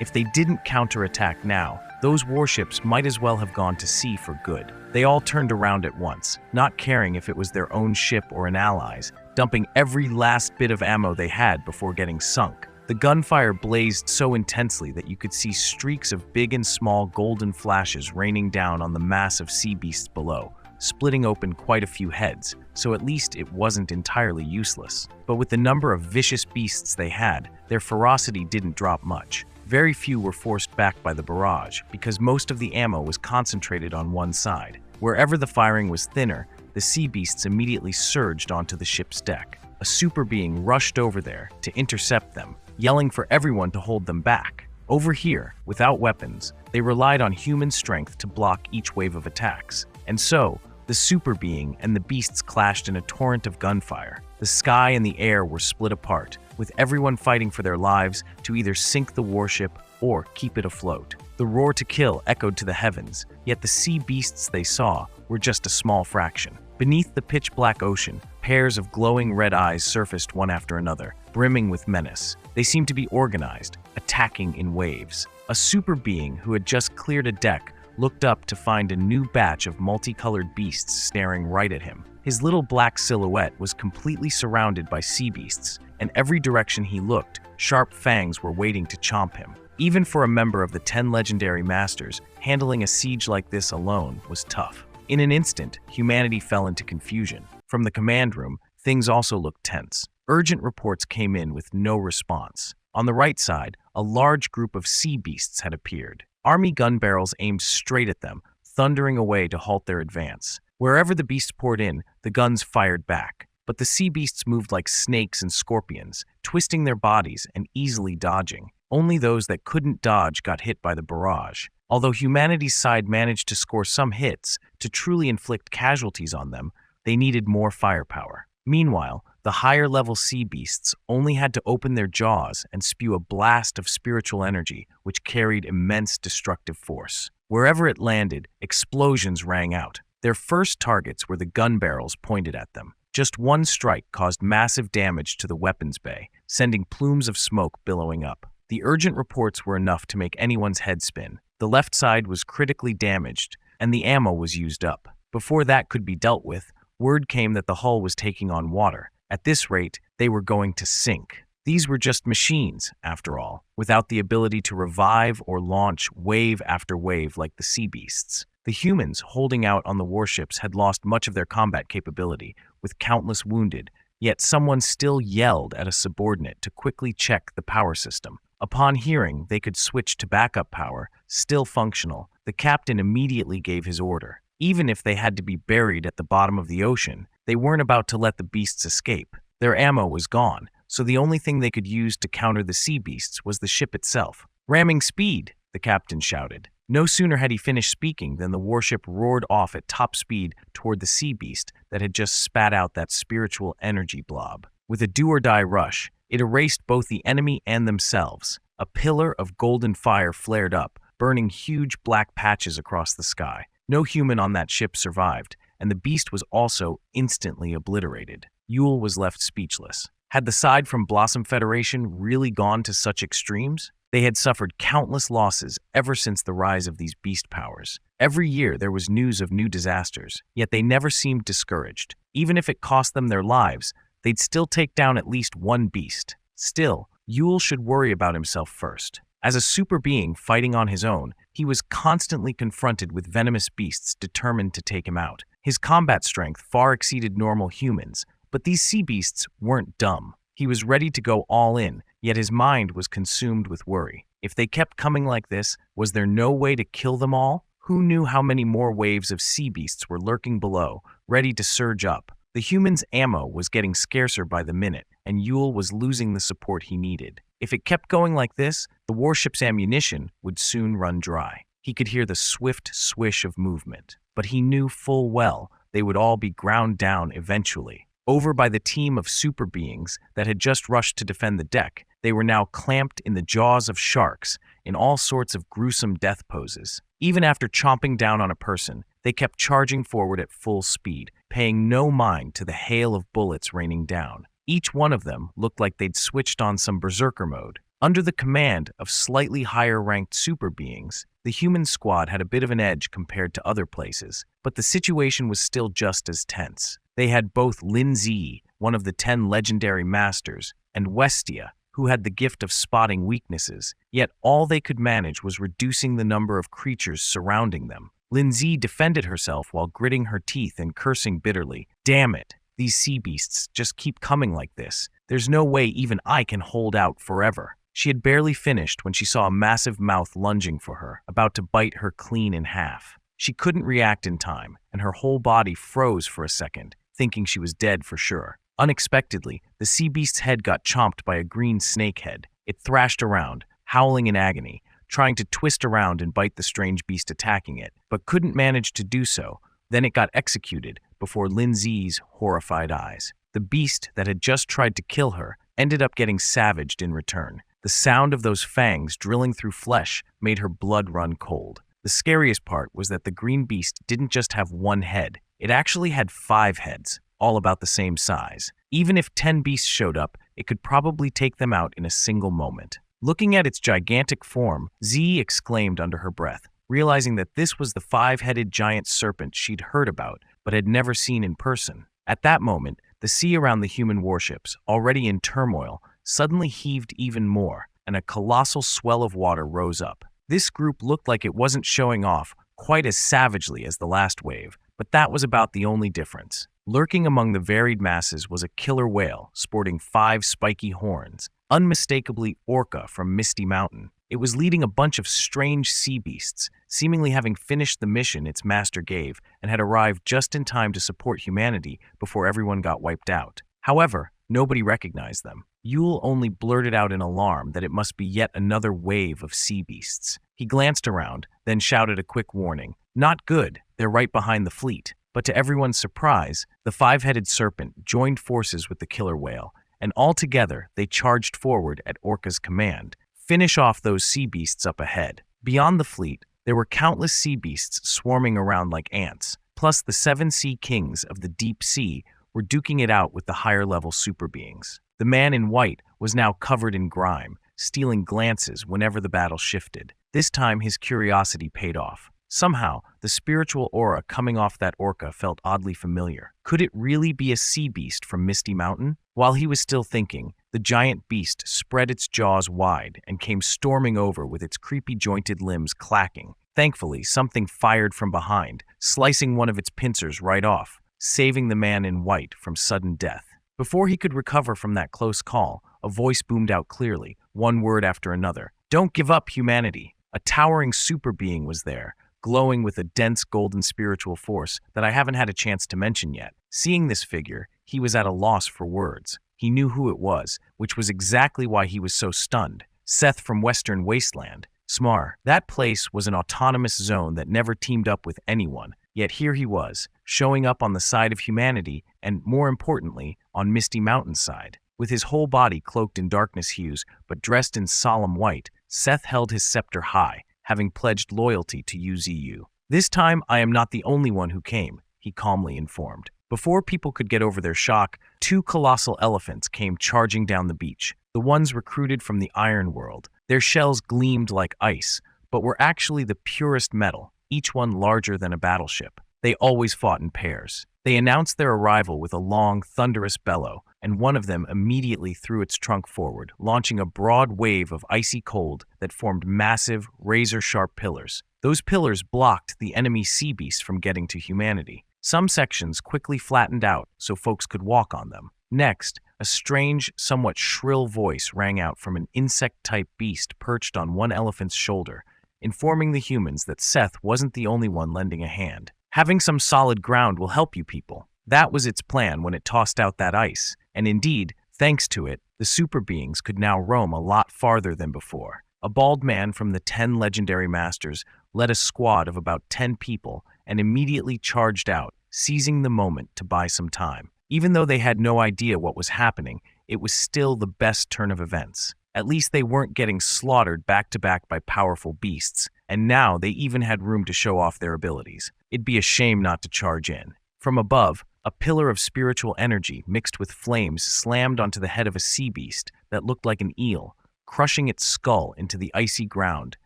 If they didn't counterattack now, those warships might as well have gone to sea for good. They all turned around at once, not caring if it was their own ship or an ally's, dumping every last bit of ammo they had before getting sunk. The gunfire blazed so intensely that you could see streaks of big and small golden flashes raining down on the mass of sea beasts below, splitting open quite a few heads, so at least it wasn't entirely useless. But with the number of vicious beasts they had, their ferocity didn't drop much. Very few were forced back by the barrage, because most of the ammo was concentrated on one side. Wherever the firing was thinner, the sea beasts immediately surged onto the ship's deck. A super being rushed over there to intercept them, yelling for everyone to hold them back. Over here, without weapons, they relied on human strength to block each wave of attacks. And so, the super being and the beasts clashed in a torrent of gunfire. The sky and the air were split apart, with everyone fighting for their lives to either sink the warship or keep it afloat. The roar to kill echoed to the heavens, yet the sea beasts they saw were just a small fraction. Beneath the pitch-black ocean, pairs of glowing red eyes surfaced one after another, brimming with menace. They seemed to be organized, attacking in waves. A super being who had just cleared a deck looked up to find a new batch of multicolored beasts staring right at him. His little black silhouette was completely surrounded by sea beasts, and every direction he looked, sharp fangs were waiting to chomp him. Even for a member of the 10 legendary masters, handling a siege like this alone was tough. In an instant, humanity fell into confusion. From the command room, things also looked tense. Urgent reports came in with no response. On the right side, a large group of sea beasts had appeared. Army gun barrels aimed straight at them, thundering away to halt their advance. Wherever the beasts poured in, the guns fired back. But the sea beasts moved like snakes and scorpions, twisting their bodies and easily dodging. Only those that couldn't dodge got hit by the barrage. Although humanity's side managed to score some hits, to truly inflict casualties on them, they needed more firepower. Meanwhile, the higher-level sea beasts only had to open their jaws and spew a blast of spiritual energy which carried immense destructive force. Wherever it landed, explosions rang out. Their first targets were the gun barrels pointed at them. Just one strike caused massive damage to the weapons bay, sending plumes of smoke billowing up. The urgent reports were enough to make anyone's head spin. The left side was critically damaged, and the ammo was used up. Before that could be dealt with, word came that the hull was taking on water. At this rate, they were going to sink. These were just machines, after all, without the ability to revive or launch wave after wave like the sea beasts. The humans holding out on the warships had lost much of their combat capability, with countless wounded, yet someone still yelled at a subordinate to quickly check the power system. Upon hearing they could switch to backup power, still functional, the captain immediately gave his order. Even if they had to be buried at the bottom of the ocean, they weren't about to let the beasts escape. Their ammo was gone, so the only thing they could use to counter the sea beasts was the ship itself. "Ramming speed!" the captain shouted. No sooner had he finished speaking than the warship roared off at top speed toward the sea beast that had just spat out that spiritual energy blob. With a do-or-die rush, it erased both the enemy and themselves. A pillar of golden fire flared up, burning huge black patches across the sky. No human on that ship survived, and the beast was also instantly obliterated. Yule was left speechless. Had the side from Blossom Federation really gone to such extremes? They had suffered countless losses ever since the rise of these beast powers. Every year there was news of new disasters, yet they never seemed discouraged. Even if it cost them their lives, they'd still take down at least one beast. Still, Yule should worry about himself first. As a super being fighting on his own, he was constantly confronted with venomous beasts determined to take him out. His combat strength far exceeded normal humans, but these sea beasts weren't dumb. He was ready to go all in, yet his mind was consumed with worry. If they kept coming like this, was there no way to kill them all? Who knew how many more waves of sea beasts were lurking below, ready to surge up? The humans' ammo was getting scarcer by the minute, and Yule was losing the support he needed. If it kept going like this, the warship's ammunition would soon run dry. He could hear the swift swish of movement, but he knew full well they would all be ground down eventually. Over by the team of super beings that had just rushed to defend the deck, they were now clamped in the jaws of sharks in all sorts of gruesome death poses. Even after chomping down on a person, they kept charging forward at full speed, paying no mind to the hail of bullets raining down. Each one of them looked like they'd switched on some berserker mode. Under the command of slightly higher-ranked super beings, the human squad had a bit of an edge compared to other places, but the situation was still just as tense. They had both Lin Zi, one of the 10 legendary masters, and Westia, who had the gift of spotting weaknesses, yet all they could manage was reducing the number of creatures surrounding them. Lin Zi defended herself while gritting her teeth and cursing bitterly. Damn it, these sea beasts just keep coming like this. There's no way even I can hold out forever. She had barely finished when she saw a massive mouth lunging for her, about to bite her clean in half. She couldn't react in time, and her whole body froze for a second, thinking she was dead for sure. Unexpectedly, the sea beast's head got chomped by a green snakehead. It thrashed around, howling in agony, trying to twist around and bite the strange beast attacking it, but couldn't manage to do so. Then it got executed before Lin Zi's horrified eyes. The beast that had just tried to kill her ended up getting savaged in return. The sound of those fangs drilling through flesh made her blood run cold. The scariest part was that the green beast didn't just have one head. It actually had 5 heads, all about the same size. Even if 10 beasts showed up, it could probably take them out in a single moment. Looking at its gigantic form, Z exclaimed under her breath, realizing that this was the 5-headed giant serpent she'd heard about but had never seen in person. At that moment, the sea around the human warships, already in turmoil, suddenly heaved even more, and a colossal swell of water rose up. This group looked like it wasn't showing off quite as savagely as the last wave, but that was about the only difference. Lurking among the varied masses was a killer whale sporting 5 spiky horns, unmistakably Orca from Misty Mountain. It was leading a bunch of strange sea beasts, seemingly having finished the mission its master gave and had arrived just in time to support humanity before everyone got wiped out. However, nobody recognized them. Yule only blurted out in alarm that it must be yet another wave of sea beasts. He glanced around, then shouted a quick warning. Not good, they're right behind the fleet. But to everyone's surprise, the 5-headed serpent joined forces with the killer whale, and all together they charged forward at Orca's command. Finish off those sea beasts up ahead. Beyond the fleet, there were countless sea beasts swarming around like ants, plus the 7 sea kings of the deep sea were duking it out with the higher-level super beings. The man in white was now covered in grime, stealing glances whenever the battle shifted. This time his curiosity paid off. Somehow, the spiritual aura coming off that Orca felt oddly familiar. Could it really be a sea beast from Misty Mountain? While he was still thinking, the giant beast spread its jaws wide and came storming over with its creepy jointed limbs clacking. Thankfully, something fired from behind, slicing one of its pincers right off, saving the man in white from sudden death. Before he could recover from that close call, a voice boomed out clearly, one word after another. Don't give up, humanity. A towering super being was there, glowing with a dense golden spiritual force that I haven't had a chance to mention yet. Seeing this figure, he was at a loss for words. He knew who it was, which was exactly why he was so stunned. Seth from Western Wasteland. Smar. That place was an autonomous zone that never teamed up with anyone, yet here he was, showing up on the side of humanity and, more importantly, on Misty Mountain's side. With his whole body cloaked in darkness hues but dressed in solemn white, Seth held his scepter high, having pledged loyalty to UZU. This time, I am not the only one who came, he calmly informed. Before people could get over their shock, 2 colossal elephants came charging down the beach, the ones recruited from the Iron World. Their shells gleamed like ice, but were actually the purest metal, each one larger than a battleship. They always fought in pairs. They announced their arrival with a long, thunderous bellow, and one of them immediately threw its trunk forward, launching a broad wave of icy cold that formed massive, razor-sharp pillars. Those pillars blocked the enemy sea beasts from getting to humanity. Some sections quickly flattened out so folks could walk on them. Next, a strange, somewhat shrill voice rang out from an insect-type beast perched on one elephant's shoulder, informing the humans that Seth wasn't the only one lending a hand. Having some solid ground will help you people. That was its plan when it tossed out that ice, and indeed, thanks to it, the super beings could now roam a lot farther than before. A bald man from the 10 legendary masters led a squad of about 10 people and immediately charged out, seizing the moment to buy some time. Even though they had no idea what was happening, it was still the best turn of events. At least they weren't getting slaughtered back-to-back by powerful beasts, and now they even had room to show off their abilities. It'd be a shame not to charge in. From above, a pillar of spiritual energy mixed with flames slammed onto the head of a sea beast that looked like an eel, crushing its skull into the icy ground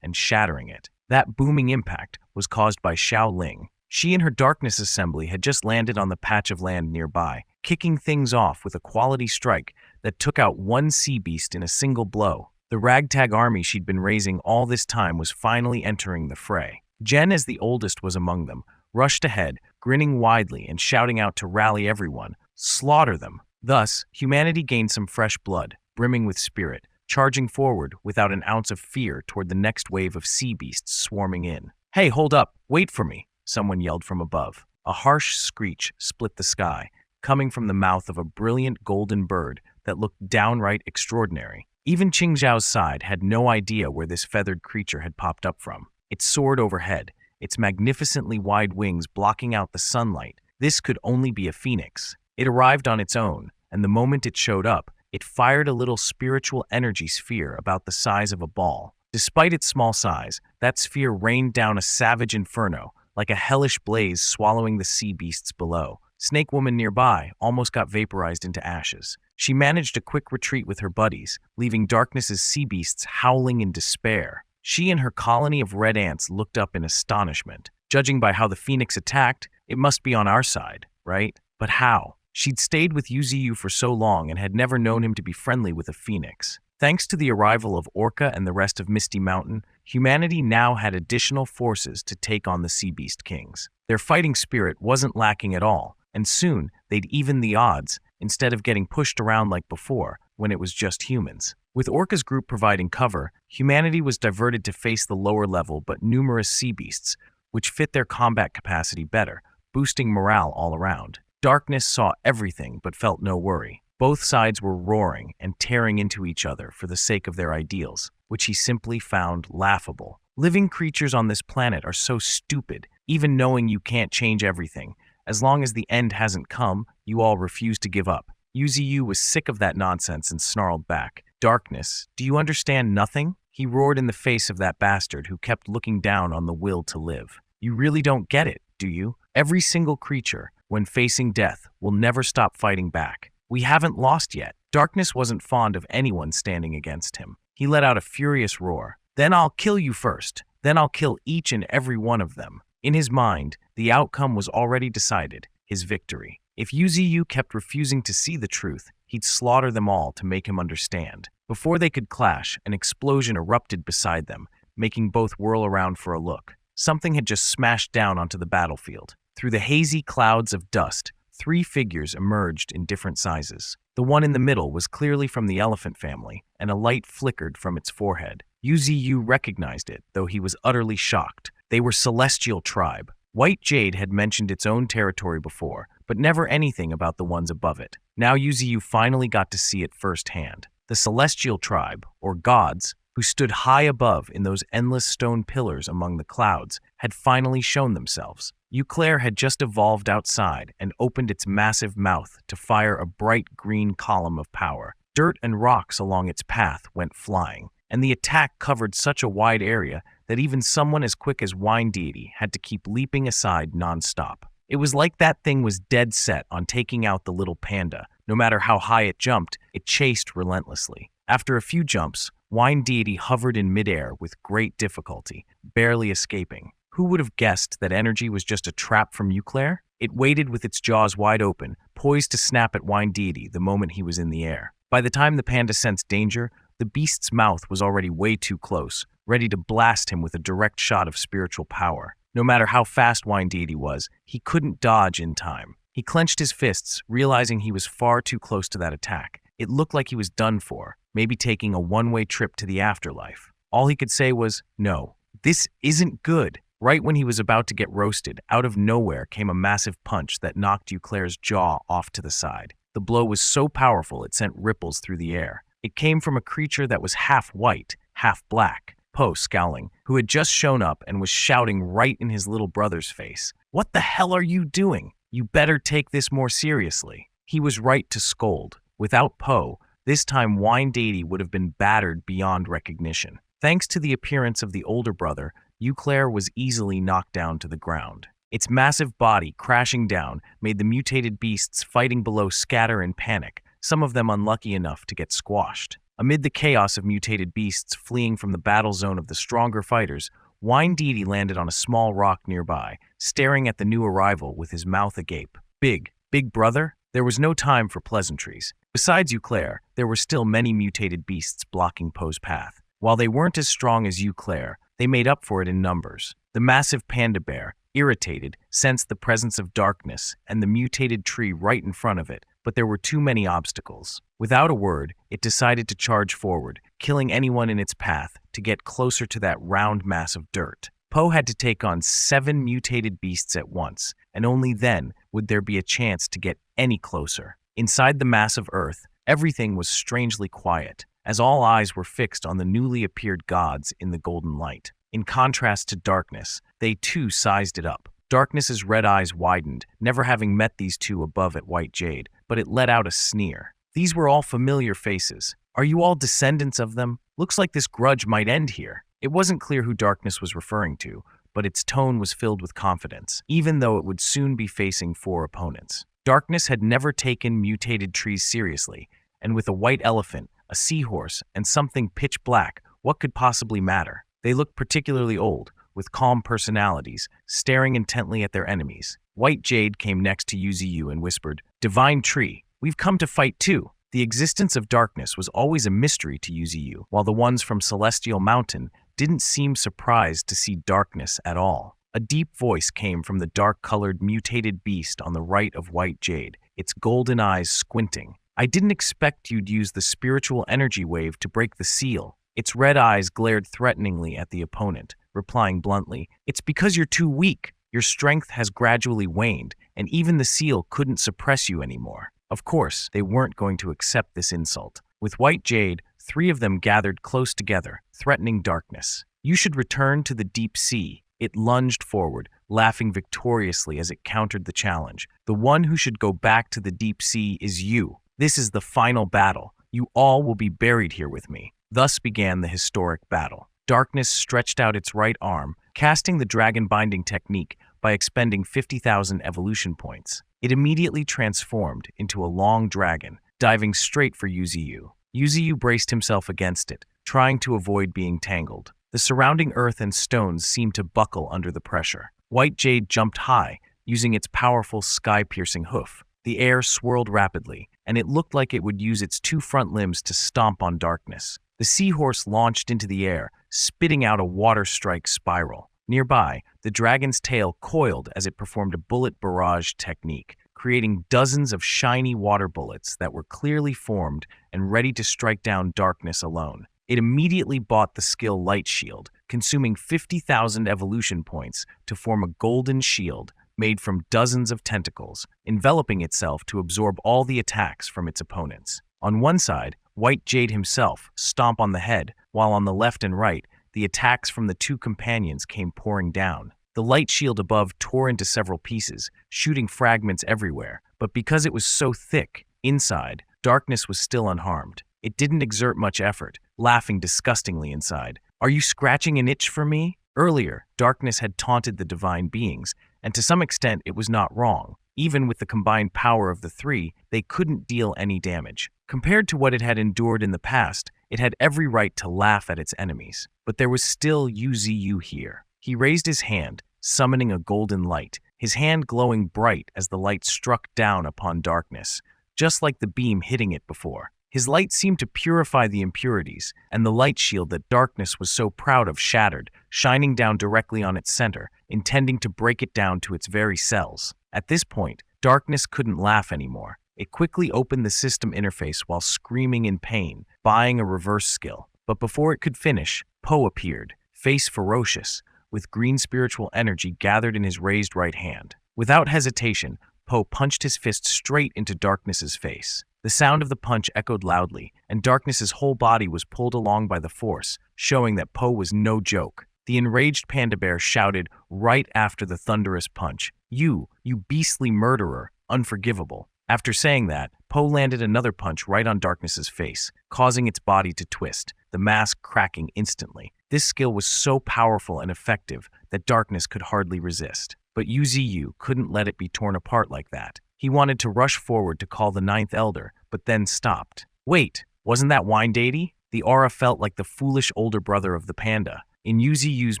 and shattering it. That booming impact was caused by Xiao Ling. She and her darkness assembly had just landed on the patch of land nearby, kicking things off with a quality strike that took out one sea beast in a single blow. The ragtag army she'd been raising all this time was finally entering the fray. Jen, as the oldest, was among them, rushed ahead, grinning widely and shouting out to rally everyone, "Slaughter them!" Thus, humanity gained some fresh blood, brimming with spirit, charging forward without an ounce of fear toward the next wave of sea beasts swarming in. "Hey, hold up! Wait for me!" someone yelled from above. A harsh screech split the sky, coming from the mouth of a brilliant golden bird that looked downright extraordinary. Even Qingzhao's side had no idea where this feathered creature had popped up from. It soared overhead, its magnificently wide wings blocking out the sunlight. This could only be a phoenix. It arrived on its own, and the moment it showed up, it fired a little spiritual energy sphere about the size of a ball. Despite its small size, that sphere rained down a savage inferno, like a hellish blaze swallowing the sea beasts below. Snake Woman nearby almost got vaporized into ashes. She managed a quick retreat with her buddies, leaving Darkness's sea beasts howling in despair. She and her colony of red ants looked up in astonishment. Judging by how the phoenix attacked, it must be on our side, right? But how? She'd stayed with Yuziyu for so long and had never known him to be friendly with a phoenix. Thanks to the arrival of Orca and the rest of Misty Mountain, humanity now had additional forces to take on the Sea Beast Kings. Their fighting spirit wasn't lacking at all, and soon they'd even the odds instead of getting pushed around like before when it was just humans. With Orca's group providing cover, humanity was diverted to face the lower level but numerous sea beasts, which fit their combat capacity better, boosting morale all around. Darkness saw everything but felt no worry. Both sides were roaring and tearing into each other for the sake of their ideals, which he simply found laughable. Living creatures on this planet are so stupid, even knowing you can't change everything. As long as the end hasn't come, you all refuse to give up. Yuziyu was sick of that nonsense and snarled back. "Darkness, do you understand nothing?" He roared in the face of that bastard who kept looking down on the will to live. "You really don't get it, do you? Every single creature, when facing death, will never stop fighting back. We haven't lost yet." Darkness wasn't fond of anyone standing against him. He let out a furious roar. "Then I'll kill you first. Then I'll kill each and every one of them." In his mind, the outcome was already decided, his victory. If Yuziyu kept refusing to see the truth, he'd slaughter them all to make him understand. Before they could clash, an explosion erupted beside them, making both whirl around for a look. Something had just smashed down onto the battlefield. Through the hazy clouds of dust, 3 figures emerged in different sizes. The one in the middle was clearly from the elephant family, and a light flickered from its forehead. Yuziyu recognized it, though he was utterly shocked. They were Celestial Tribe. White Jade had mentioned its own territory before, but never anything about the ones above it. Now Yuziyu finally got to see it firsthand. The Celestial Tribe, or gods, who stood high above in those endless stone pillars among the clouds, had finally shown themselves. Euclair had just evolved outside and opened its massive mouth to fire a bright green column of power. Dirt and rocks along its path went flying, and the attack covered such a wide area that even someone as quick as Wine Deity had to keep leaping aside non-stop. It was like that thing was dead set on taking out the little panda. No matter how high it jumped, it chased relentlessly. After a few jumps, Wine Deity hovered in midair with great difficulty, barely escaping. Who would have guessed that energy was just a trap from Euclair? It waited with its jaws wide open, poised to snap at Wine Deity the moment he was in the air. By the time the panda sensed danger, the beast's mouth was already way too close, ready to blast him with a direct shot of spiritual power. No matter how fast Wine Deity was, he couldn't dodge in time. He clenched his fists, realizing he was far too close to that attack. It looked like he was done for, maybe taking a one-way trip to the afterlife. All he could say was, "No, this isn't good." Right when he was about to get roasted, out of nowhere came a massive punch that knocked Euclair's jaw off to the side. The blow was so powerful it sent ripples through the air. It came from a creature that was half white, half black. Poe, scowling, who had just shown up and was shouting right in his little brother's face. "What the hell are you doing? You better take this more seriously." He was right to scold. Without Poe, this time Wine Deity would have been battered beyond recognition. Thanks to the appearance of the older brother, Euclair was easily knocked down to the ground. Its massive body crashing down made the mutated beasts fighting below scatter in panic, some of them unlucky enough to get squashed. Amid the chaos of mutated beasts fleeing from the battle zone of the stronger fighters, Wine Deity landed on a small rock nearby, staring at the new arrival with his mouth agape. Big brother? There was no time for pleasantries. Besides Euclair, there were still many mutated beasts blocking Poe's path. While they weren't as strong as Euclair, they made up for it in numbers. The massive panda bear, irritated, sensed the presence of darkness and the mutated tree right in front of it, but there were too many obstacles. Without a word, it decided to charge forward, killing anyone in its path to get closer to that round mass of dirt. Poe had to take on 7 mutated beasts at once, and only then would there be a chance to get any closer. Inside the mass of earth, everything was strangely quiet, as all eyes were fixed on the newly appeared gods in the golden light. In contrast to darkness, they too sized it up. Darkness's red eyes widened, never having met these two above at White Jade, but it let out a sneer. These were all familiar faces. Are you all descendants of them? Looks like this grudge might end here. It wasn't clear who Darkness was referring to, but its tone was filled with confidence, even though it would soon be facing 4 opponents. Darkness had never taken mutated trees seriously, and with a white elephant, a seahorse, and something pitch black, what could possibly matter? They looked particularly old, with calm personalities, staring intently at their enemies. White Jade came next to Yuziyu and whispered, "Divine Tree, we've come to fight too." The existence of Darkness was always a mystery to Yuziyu, while the ones from Celestial Mountain didn't seem surprised to see Darkness at all. A deep voice came from the dark-colored mutated beast on the right of White Jade, its golden eyes squinting. "I didn't expect you'd use the spiritual energy wave to break the seal." Its red eyes glared threateningly at the opponent, replying bluntly, "It's because you're too weak. Your strength has gradually waned, and even the seal couldn't suppress you anymore." Of course, they weren't going to accept this insult. With White Jade, 3 of them gathered close together, threatening Darkness. "You should return to the deep sea." It lunged forward, laughing victoriously as it countered the challenge. "The one who should go back to the deep sea is you. This is the final battle. You all will be buried here with me." Thus began the historic battle. Darkness stretched out its right arm, casting the dragon binding technique by expending 50,000 evolution points. It immediately transformed into a long dragon, diving straight for Yuziyu. Yuziyu braced himself against it, trying to avoid being tangled. The surrounding earth and stones seemed to buckle under the pressure. White Jade jumped high, using its powerful sky-piercing hoof. The air swirled rapidly, and it looked like it would use its 2 front limbs to stomp on Darkness. The seahorse launched into the air, spitting out a water strike spiral. Nearby, the dragon's tail coiled as it performed a bullet barrage technique, creating dozens of shiny water bullets that were clearly formed and ready to strike down Darkness alone. It immediately bought the skill Light Shield, consuming 50,000 evolution points to form a golden shield made from dozens of tentacles, enveloping itself to absorb all the attacks from its opponents. On one side, White Jade himself stomp on the head, while on the left and right, the attacks from the 2 companions came pouring down. The light shield above tore into several pieces, shooting fragments everywhere, but because it was so thick, inside, Darkness was still unharmed. It didn't exert much effort, laughing disgustingly inside. "Are you scratching an itch for me?" Earlier, Darkness had taunted the divine beings, and to some extent it was not wrong. Even with the combined power of the 3, they couldn't deal any damage. Compared to what it had endured in the past, it had every right to laugh at its enemies. But there was still Yuziyu here. He raised his hand, summoning a golden light, his hand glowing bright as the light struck down upon Darkness, just like the beam hitting it before. His light seemed to purify the impurities, and the light shield that Darkness was so proud of shattered, shining down directly on its center, intending to break it down to its very cells. At this point, Darkness couldn't laugh anymore. It quickly opened the system interface while screaming in pain, buying a reverse skill. But before it could finish, Poe appeared, face ferocious, with green spiritual energy gathered in his raised right hand. Without hesitation, Poe punched his fist straight into Darkness's face. The sound of the punch echoed loudly, and Darkness's whole body was pulled along by the force, showing that Poe was no joke. The enraged panda bear shouted right after the thunderous punch, You beastly murderer, unforgivable." After saying that, Poe landed another punch right on Darkness's face, causing its body to twist, the mask cracking instantly. This skill was so powerful and effective that Darkness could hardly resist. But Yuziyu couldn't let it be torn apart like that. He wanted to rush forward to call the 9th Elder, but then stopped. "Wait, Wasn't that wine deity? The aura felt like the foolish older brother of the panda. In Yu's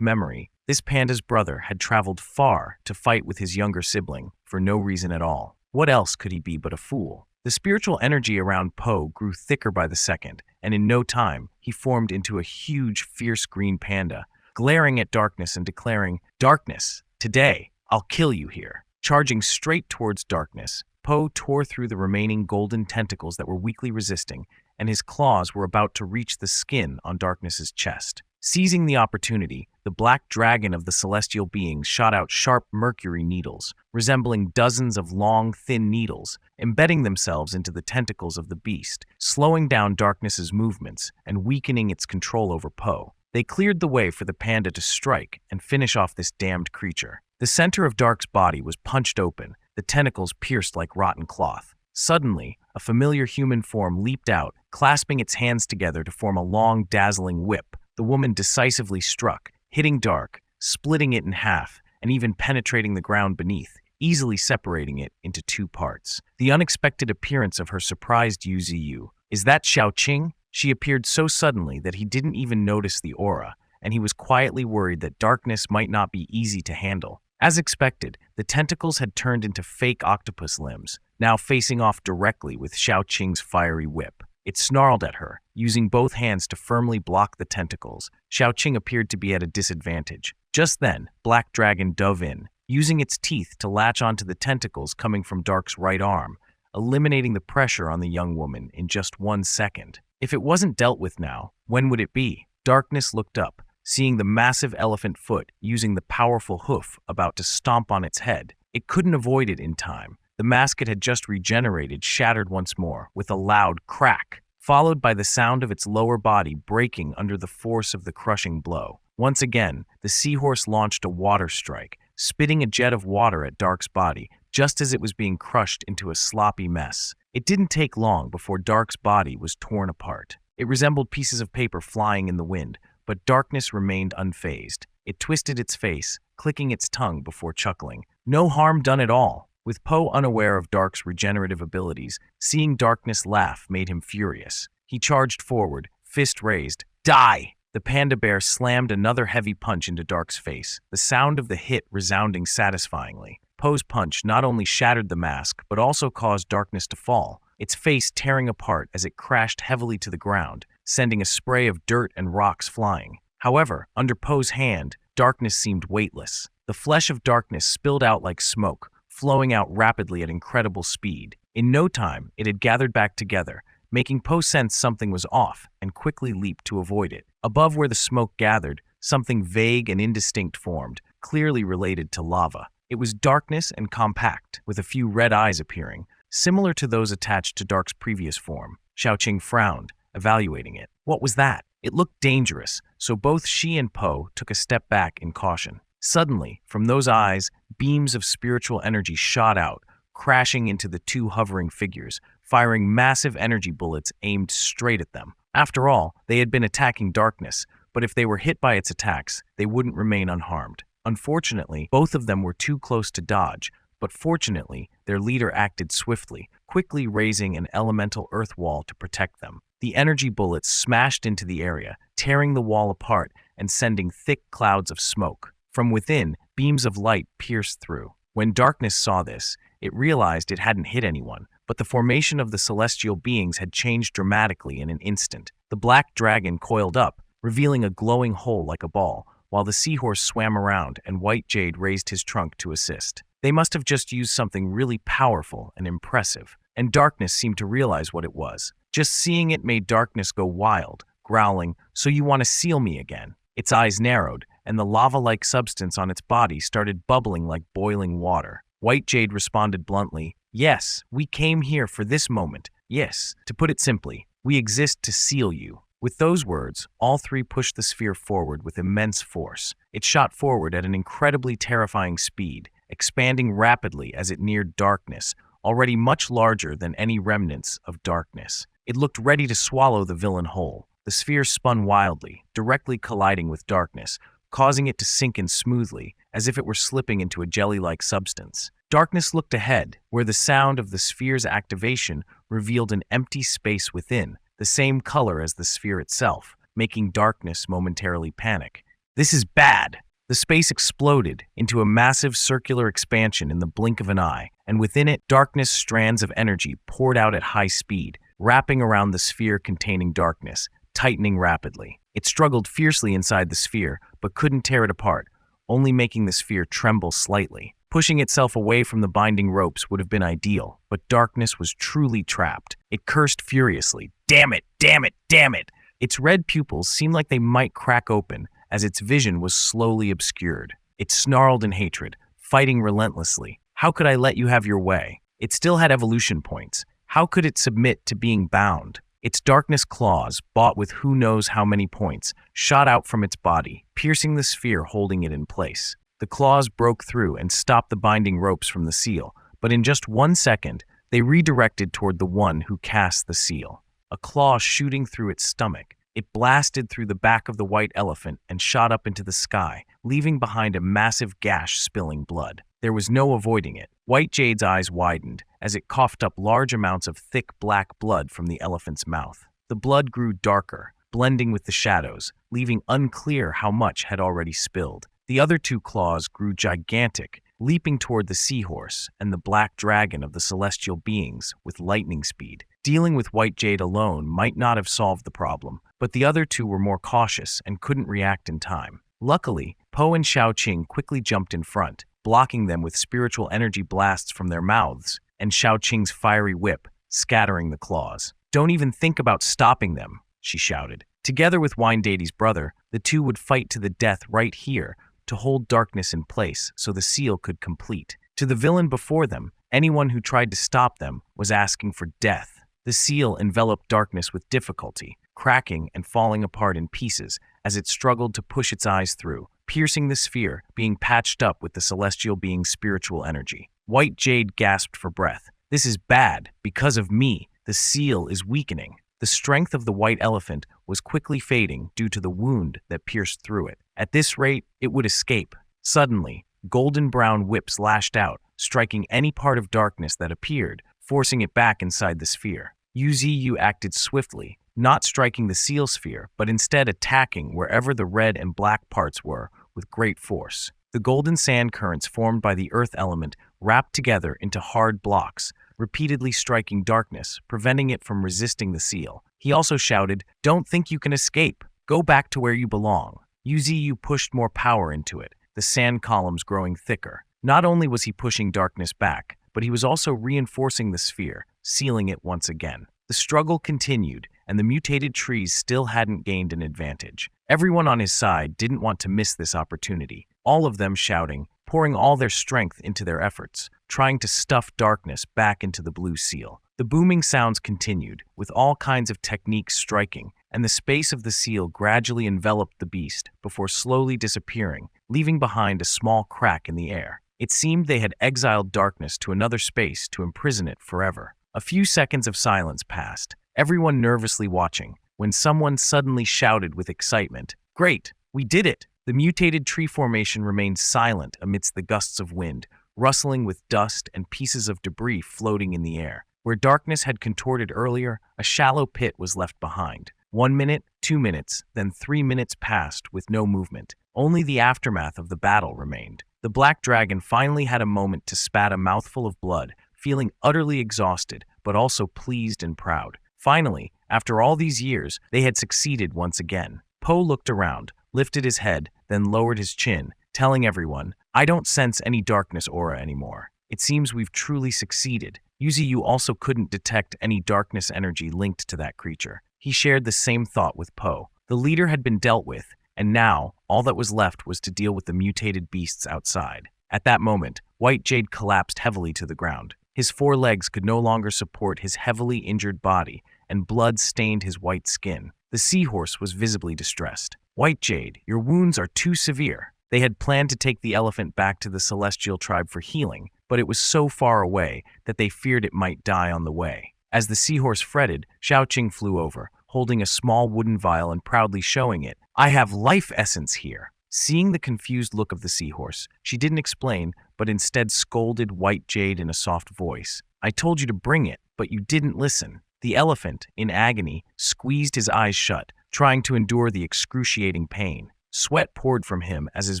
memory, this panda's brother had traveled far to fight with his younger sibling for no reason at all. What else could he be but a fool? The spiritual energy around Po grew thicker by the second, and in no time, he formed into a huge, fierce green panda, glaring at Darkness and declaring, "Darkness, today, I'll kill you here." Charging straight towards Darkness, Po tore through the remaining golden tentacles that were weakly resisting, and his claws were about to reach the skin on Darkness's chest. Seizing the opportunity, the black dragon of the celestial beings shot out sharp mercury needles, resembling dozens of long, thin needles, embedding themselves into the tentacles of the beast, slowing down Darkness's movements and weakening its control over Po. They cleared the way for the panda to strike and finish off this damned creature. The center of Dark's body was punched open, the tentacles pierced like rotten cloth. Suddenly, a familiar human form leaped out, clasping its hands together to form a long, dazzling whip. The woman decisively struck, hitting Dark, splitting it in half, and even penetrating the ground beneath, easily separating it into two parts. The unexpected appearance of her surprised Yu. "Is that Xiaoqing?" She appeared so suddenly that he didn't even notice the aura, and he was quietly worried that Darkness might not be easy to handle. As expected, the tentacles had turned into fake octopus limbs, now facing off directly with Xiaoqing's fiery whip. It snarled at her, using both hands to firmly block the tentacles. Xiaoqing appeared to be at a disadvantage. Just then, Black Dragon dove in, using its teeth to latch onto the tentacles coming from Dark's right arm, eliminating the pressure on the young woman in just 1 second. If it wasn't dealt with now, when would it be? Darkness looked up, seeing the massive elephant foot using the powerful hoof about to stomp on its head. It couldn't avoid it in time. The mask it had just regenerated shattered once more with a loud crack, followed by the sound of its lower body breaking under the force of the crushing blow. Once again, the seahorse launched a water strike, spitting a jet of water at Dark's body just as it was being crushed into a sloppy mess. It didn't take long before Dark's body was torn apart. It resembled pieces of paper flying in the wind, but Darkness remained unfazed. It twisted its face, clicking its tongue before chuckling. No harm done at all. With Po unaware of Dark's regenerative abilities, seeing Darkness laugh made him furious. He charged forward, fist raised. Die! The panda bear slammed another heavy punch into Dark's face, the sound of the hit resounding satisfyingly. Po's punch not only shattered the mask, but also caused Darkness to fall, its face tearing apart as it crashed heavily to the ground, sending a spray of dirt and rocks flying. However, under Po's hand, Darkness seemed weightless. The flesh of Darkness spilled out like smoke, flowing out rapidly at incredible speed. In no time, it had gathered back together, making Po sense something was off and quickly leaped to avoid it. Above where the smoke gathered, something vague and indistinct formed, clearly related to lava. It was darkness and compact, with a few red eyes appearing, similar to those attached to Dark's previous form. Xiaoqing frowned, evaluating it. What was that? It looked dangerous, so both she and Po took a step back in caution. Suddenly, from those eyes, beams of spiritual energy shot out, crashing into the two hovering figures, firing massive energy bullets aimed straight at them. After all, they had been attacking Darkness, but if they were hit by its attacks, they wouldn't remain unharmed. Unfortunately, both of them were too close to dodge, but fortunately, their leader acted swiftly, quickly raising an elemental earth wall to protect them. The energy bullets smashed into the area, tearing the wall apart and sending thick clouds of smoke. From within, beams of light pierced through. When Darkness saw this, it realized it hadn't hit anyone, but the formation of the celestial beings had changed dramatically in an instant. The black dragon coiled up, revealing a glowing hole like a ball, while the seahorse swam around and White Jade raised his trunk to assist. They must have just used something really powerful and impressive, and Darkness seemed to realize what it was. Just seeing it made Darkness go wild, growling, "So you want to seal me again?" Its eyes narrowed, and the lava-like substance on its body started bubbling like boiling water. White Jade responded bluntly, "Yes, we came here for this moment. Yes, to put it simply, we exist to seal you." With those words, all three pushed the sphere forward with immense force. It shot forward at an incredibly terrifying speed, expanding rapidly as it neared Darkness, already much larger than any remnants of Darkness. It looked ready to swallow the villain whole. The sphere spun wildly, directly colliding with Darkness, causing it to sink in smoothly, as if it were slipping into a jelly-like substance. Darkness looked ahead, where the sound of the sphere's activation revealed an empty space within, the same color as the sphere itself, making darkness momentarily panic. This is bad! The space exploded into a massive circular expansion in the blink of an eye, and within it, darkness strands of energy poured out at high speed, wrapping around the sphere containing darkness, tightening rapidly. It struggled fiercely inside the sphere, but couldn't tear it apart, only making the sphere tremble slightly. Pushing itself away from the binding ropes would have been ideal, but darkness was truly trapped. It cursed furiously. Damn it! Damn it! Damn it! Its red pupils seemed like they might crack open as its vision was slowly obscured. It snarled in hatred, fighting relentlessly. How could I let you have your way? It still had evolution points. How could it submit to being bound? Its darkness claws, bought with who knows how many points, shot out from its body, piercing the sphere holding it in place. The claws broke through and stopped the binding ropes from the seal, but in just 1 second, they redirected toward the one who cast the seal. A claw shooting through its stomach, it blasted through the back of the white elephant and shot up into the sky, leaving behind a massive gash spilling blood. There was no avoiding it. White Jade's eyes widened as it coughed up large amounts of thick black blood from the elephant's mouth. The blood grew darker, blending with the shadows, leaving unclear how much had already spilled. The other two claws grew gigantic, leaping toward the seahorse and the black dragon of the celestial beings with lightning speed. Dealing with White Jade alone might not have solved the problem, but the other two were more cautious and couldn't react in time. Luckily, Po and Xiaoqing quickly jumped in front, blocking them with spiritual energy blasts from their mouths and Xiaoqing's fiery whip, scattering the claws. "Don't even think about stopping them," she shouted. Together with Windady's brother, the two would fight to the death right here to hold darkness in place so the seal could complete. To the villain before them, anyone who tried to stop them was asking for death. The seal enveloped darkness with difficulty, cracking and falling apart in pieces as it struggled to push its eyes through, piercing the sphere, being patched up with the celestial being's spiritual energy. White Jade gasped for breath. "This is bad. Because of me, the seal is weakening." The strength of the white elephant was quickly fading due to the wound that pierced through it. At this rate, it would escape. Suddenly, golden-brown whips lashed out, striking any part of darkness that appeared, forcing it back inside the sphere. Yuziyu acted swiftly, not striking the seal sphere, but instead attacking wherever the red and black parts were with great force. The golden sand currents formed by the earth element wrapped together into hard blocks, repeatedly striking darkness, preventing it from resisting the seal. He also shouted, "Don't think you can escape. Go back to where you belong." Yuziyu pushed more power into it, the sand columns growing thicker. Not only was he pushing darkness back, but he was also reinforcing the sphere, sealing it once again. The struggle continued, and the mutated trees still hadn't gained an advantage. Everyone on his side didn't want to miss this opportunity, all of them shouting, pouring all their strength into their efforts, trying to stuff darkness back into the blue seal. The booming sounds continued, with all kinds of techniques striking, and the space of the seal gradually enveloped the beast before slowly disappearing, leaving behind a small crack in the air. It seemed they had exiled darkness to another space to imprison it forever. A few seconds of silence passed, everyone nervously watching, when someone suddenly shouted with excitement, "Great! We did it!" The mutated tree formation remained silent amidst the gusts of wind, rustling with dust and pieces of debris floating in the air. Where darkness had contorted earlier, a shallow pit was left behind. 1 minute, 2 minutes, then 3 minutes passed with no movement. Only the aftermath of the battle remained. The black dragon finally had a moment to spat a mouthful of blood, feeling utterly exhausted, but also pleased and proud. Finally, after all these years, they had succeeded once again. Po looked around, lifted his head, then lowered his chin, telling everyone, "I don't sense any darkness aura anymore. It seems we've truly succeeded." Yuziyu also couldn't detect any darkness energy linked to that creature. He shared the same thought with Po. The leader had been dealt with, and now all that was left was to deal with the mutated beasts outside. At that moment, White Jade collapsed heavily to the ground. His 4 legs could no longer support his heavily injured body, and blood stained his white skin. The seahorse was visibly distressed. "White Jade, your wounds are too severe." They had planned to take the elephant back to the celestial tribe for healing, but it was so far away that they feared it might die on the way. As the seahorse fretted, Xiaoqing flew over, holding a small wooden vial and proudly showing it. "I have life essence here." Seeing the confused look of the seahorse, she didn't explain, but instead scolded White Jade in a soft voice. "I told you to bring it, but you didn't listen." The elephant, in agony, squeezed his eyes shut, trying to endure the excruciating pain. Sweat poured from him as his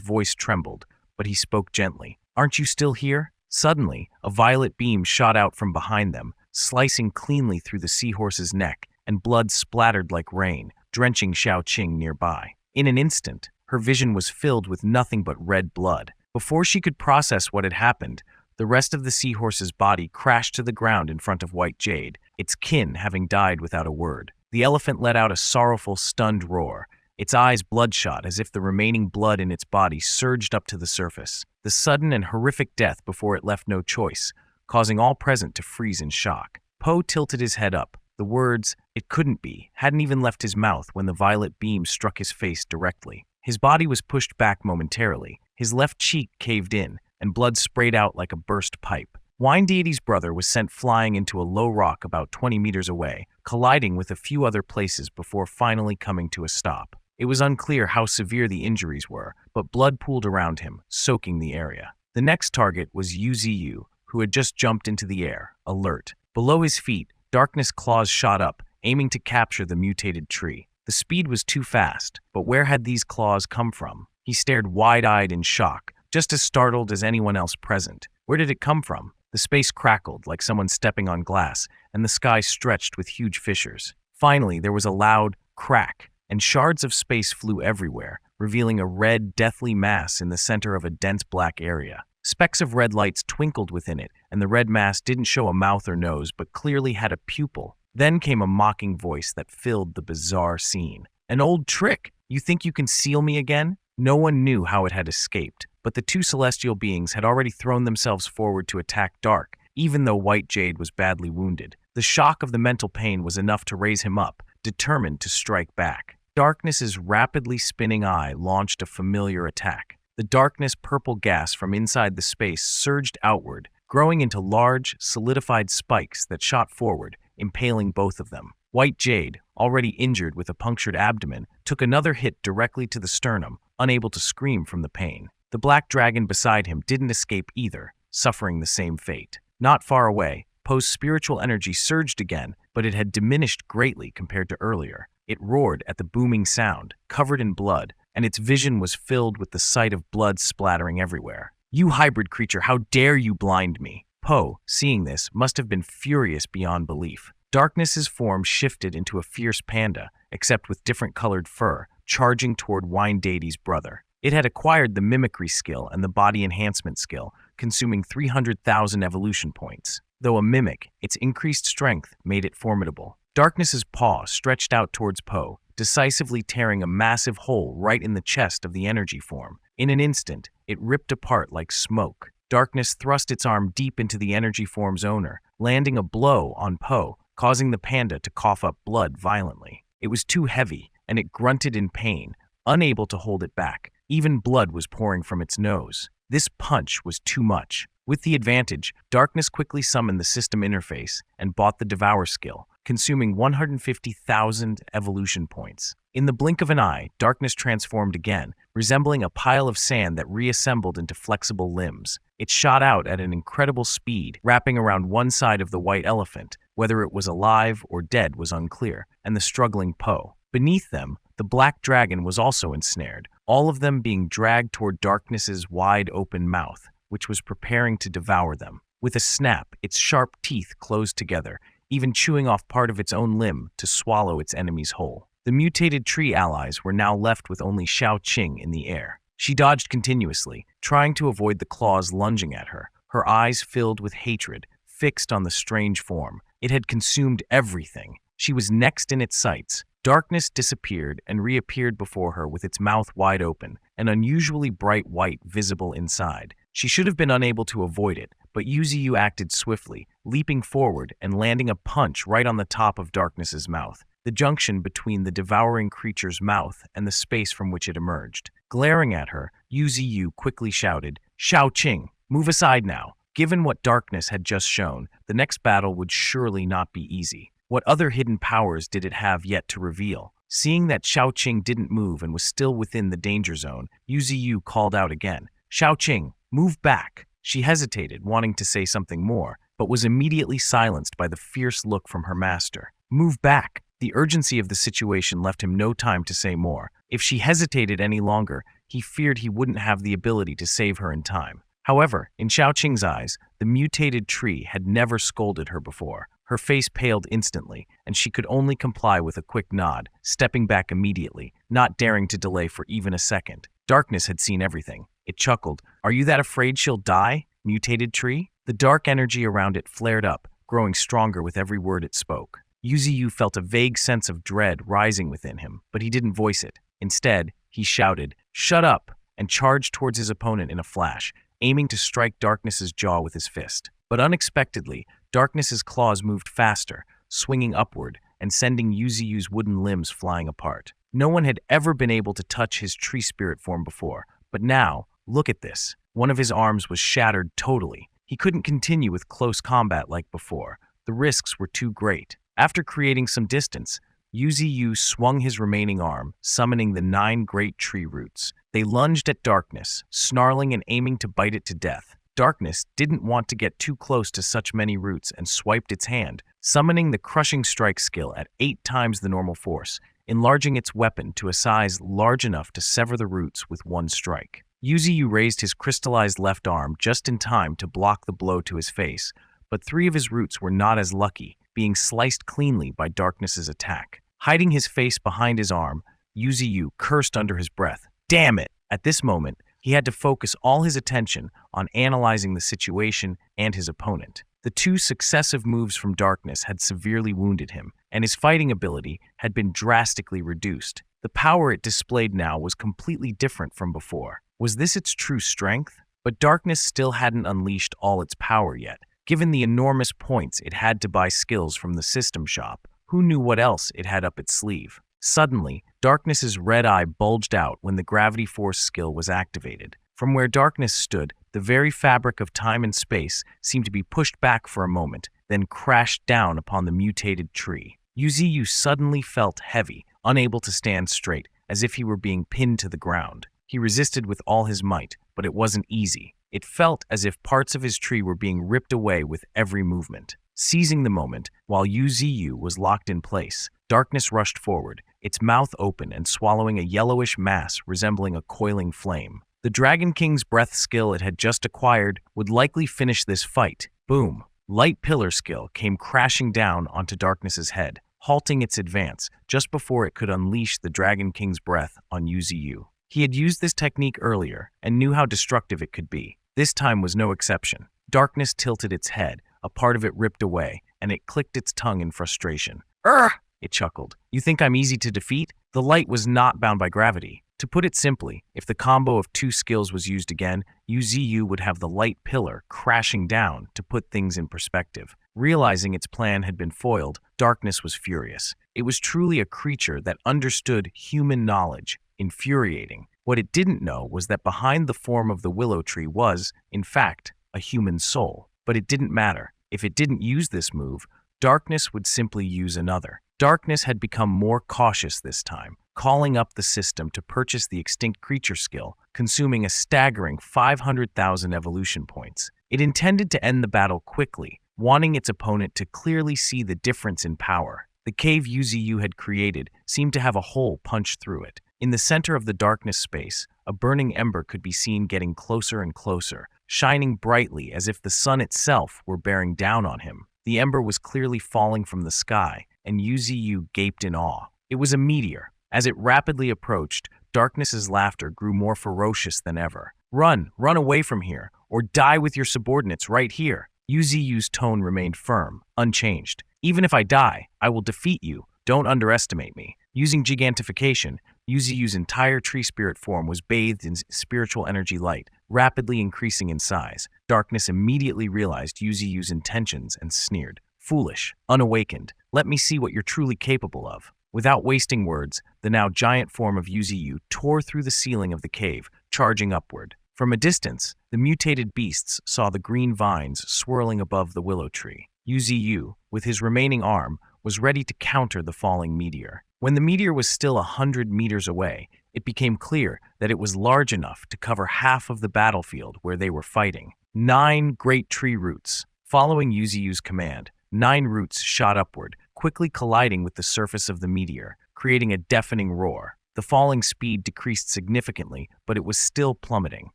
voice trembled, but he spoke gently. "Aren't you still here?" Suddenly, a violet beam shot out from behind them, slicing cleanly through the seahorse's neck, and blood splattered like rain, drenching Xiaoqing nearby. In an instant, her vision was filled with nothing but red blood. Before she could process what had happened, the rest of the seahorse's body crashed to the ground in front of White Jade, its kin having died without a word. The elephant let out a sorrowful, stunned roar, its eyes bloodshot as if the remaining blood in its body surged up to the surface. The sudden and horrific death before it left no choice, causing all present to freeze in shock. Po tilted his head up. The words, "It couldn't be," hadn't even left his mouth when the violet beam struck his face directly. His body was pushed back momentarily, his left cheek caved in, and blood sprayed out like a burst pipe. Wine Deity's brother was sent flying into a low rock about 20 meters away, colliding with a few other places before finally coming to a stop. It was unclear how severe the injuries were, but blood pooled around him, soaking the area. The next target was Yuziyu, who had just jumped into the air, alert. Below his feet, darkness claws shot up, aiming to capture the mutated tree. The speed was too fast, but where had these claws come from? He stared wide-eyed in shock, just as startled as anyone else present. Where did it come from? The space crackled like someone stepping on glass, and the sky stretched with huge fissures. Finally, there was a loud crack, and shards of space flew everywhere, revealing a red, deathly mass in the center of a dense black area. Specks of red lights twinkled within it, and the red mass didn't show a mouth or nose, but clearly had a pupil. Then came a mocking voice that filled the bizarre scene. "An old trick! You think you can seal me again?" No one knew how it had escaped, but the two celestial beings had already thrown themselves forward to attack Dark, even though White Jade was badly wounded. The shock of the mental pain was enough to raise him up, determined to strike back. Darkness's rapidly spinning eye launched a familiar attack. The darkness purple gas from inside the space surged outward, growing into large, solidified spikes that shot forward, impaling both of them. White Jade, already injured with a punctured abdomen, took another hit directly to the sternum, unable to scream from the pain. The black dragon beside him didn't escape either, suffering the same fate. Not far away, Poe's spiritual energy surged again, but it had diminished greatly compared to earlier. It roared at the booming sound, covered in blood, and its vision was filled with the sight of blood splattering everywhere. "You hybrid creature, how dare you blind me?" Poe, seeing this, must have been furious beyond belief. Darkness's form shifted into a fierce panda, except with different colored fur, charging toward Wine Deity's brother. It had acquired the mimicry skill and the body enhancement skill, consuming 300,000 evolution points. Though a mimic, its increased strength made it formidable. Darkness's paw stretched out towards Poe, decisively tearing a massive hole right in the chest of the energy form. In an instant, it ripped apart like smoke. Darkness thrust its arm deep into the energy form's owner, landing a blow on Poe, causing the panda to cough up blood violently. It was too heavy, and it grunted in pain, unable to hold it back. Even blood was pouring from its nose. This punch was too much. With the advantage, Darkness quickly summoned the system interface and bought the Devour skill, consuming 150,000 evolution points. In the blink of an eye, Darkness transformed again, resembling a pile of sand that reassembled into flexible limbs. It shot out at an incredible speed, wrapping around one side of the white elephant. Whether it was alive or dead was unclear, and the struggling Poe. Beneath them, the black dragon was also ensnared, all of them being dragged toward Darkness's wide-open mouth, which was preparing to devour them. With a snap, its sharp teeth closed together, even chewing off part of its own limb to swallow its enemies whole. The mutated tree allies were now left with only Xiaoqing in the air. She dodged continuously, trying to avoid the claws lunging at her, her eyes filled with hatred, fixed on the strange form. It had consumed everything. She was next in its sights. Darkness disappeared and reappeared before her with its mouth wide open, an unusually bright white visible inside. She should have been unable to avoid it, but Yuziyu acted swiftly, leaping forward and landing a punch right on the top of Darkness's mouth, the junction between the devouring creature's mouth and the space from which it emerged. Glaring at her, Yuziyu quickly shouted, "Xiaoqing, move aside now." Given what Darkness had just shown, the next battle would surely not be easy. What other hidden powers did it have yet to reveal? Seeing that Xiaoqing didn't move and was still within the danger zone, Yuziyu called out again, "Xiaoqing, move back." She hesitated, wanting to say something more, but was immediately silenced by the fierce look from her master. Move back! The urgency of the situation left him no time to say more. If she hesitated any longer, he feared he wouldn't have the ability to save her in time. However, in Xiaoqing's eyes, the mutated tree had never scolded her before. Her face paled instantly, and she could only comply with a quick nod, stepping back immediately, not daring to delay for even a second. Darkness had seen everything. It chuckled. Are you that afraid she'll die, mutated tree? The dark energy around it flared up, growing stronger with every word it spoke. Yuziyu felt a vague sense of dread rising within him, but he didn't voice it. Instead, he shouted, "Shut up!" and charged towards his opponent in a flash, aiming to strike Darkness's jaw with his fist. But unexpectedly, Darkness's claws moved faster, swinging upward and sending Yuziyu's wooden limbs flying apart. No one had ever been able to touch his tree spirit form before, but now, look at this. One of his arms was shattered totally. He couldn't continue with close combat like before. The risks were too great. After creating some distance, Yuziyu swung his remaining arm, summoning the 9 great tree roots. They lunged at Darkness, snarling and aiming to bite it to death. Darkness didn't want to get too close to such many roots and swiped its hand, summoning the crushing strike skill at 8 times the normal force, enlarging its weapon to a size large enough to sever the roots with one strike. Yuziyu raised his crystallized left arm just in time to block the blow to his face, but 3 of his roots were not as lucky, being sliced cleanly by Darkness's attack. Hiding his face behind his arm, Yuziyu cursed under his breath. Damn it! At this moment, he had to focus all his attention on analyzing the situation and his opponent. The 2 successive moves from Darkness had severely wounded him, and his fighting ability had been drastically reduced. The power it displayed now was completely different from before. Was this its true strength? But Darkness still hadn't unleashed all its power yet. Given the enormous points it had to buy skills from the system shop, who knew what else it had up its sleeve? Suddenly, Darkness's red eye bulged out when the gravity force skill was activated. From where Darkness stood, the very fabric of time and space seemed to be pushed back for a moment, then crashed down upon the mutated tree. Yuziyu suddenly felt heavy, unable to stand straight, as if he were being pinned to the ground. He resisted with all his might, but it wasn't easy. It felt as if parts of his tree were being ripped away with every movement. Seizing the moment, while Yuziyu was locked in place, Darkness rushed forward, its mouth open and swallowing a yellowish mass resembling a coiling flame. The Dragon King's breath skill it had just acquired would likely finish this fight. Boom! Light Pillar skill came crashing down onto Darkness's head, halting its advance just before it could unleash the Dragon King's breath on Yuziyu. He had used this technique earlier and knew how destructive it could be. This time was no exception. Darkness tilted its head, a part of it ripped away, and it clicked its tongue in frustration. "Urgh!" it chuckled. "You think I'm easy to defeat?" The light was not bound by gravity. To put it simply, if the combo of 2 skills was used again, Yuziyu would have the light pillar crashing down to put things in perspective. Realizing its plan had been foiled, Darkness was furious. It was truly a creature that understood human knowledge. Infuriating. What it didn't know was that behind the form of the willow tree was, in fact, a human soul. But it didn't matter. If it didn't use this move, Darkness would simply use another. Darkness had become more cautious this time, calling up the system to purchase the extinct creature skill, consuming a staggering 500,000 evolution points. It intended to end the battle quickly, wanting its opponent to clearly see the difference in power. The cave Yuziyu had created seemed to have a hole punched through it. In the center of the darkness space, a burning ember could be seen getting closer and closer, shining brightly as if the sun itself were bearing down on him. The ember was clearly falling from the sky, and Yuziyu gaped in awe. It was a meteor. As it rapidly approached, Darkness's laughter grew more ferocious than ever. Run away from here, or die with your subordinates right here. Yuziyu's tone remained firm, unchanged. Even if I die, I will defeat you. Don't underestimate me. Using gigantification, Yuziyu's entire tree spirit form was bathed in spiritual energy light, rapidly increasing in size. Darkness immediately realized Yuziyu's intentions and sneered. Foolish, unawakened, let me see what you're truly capable of. Without wasting words, the now giant form of Yuziyu tore through the ceiling of the cave, charging upward. From a distance, the mutated beasts saw the green vines swirling above the willow tree. Yuziyu, with his remaining arm, was ready to counter the falling meteor. When the meteor was still 100 meters away, it became clear that it was large enough to cover half of the battlefield where they were fighting. 9 great tree roots, Following Yuziyu's command, 9 roots shot upward, quickly colliding with the surface of the meteor, creating a deafening roar. The falling speed decreased significantly, but it was still plummeting.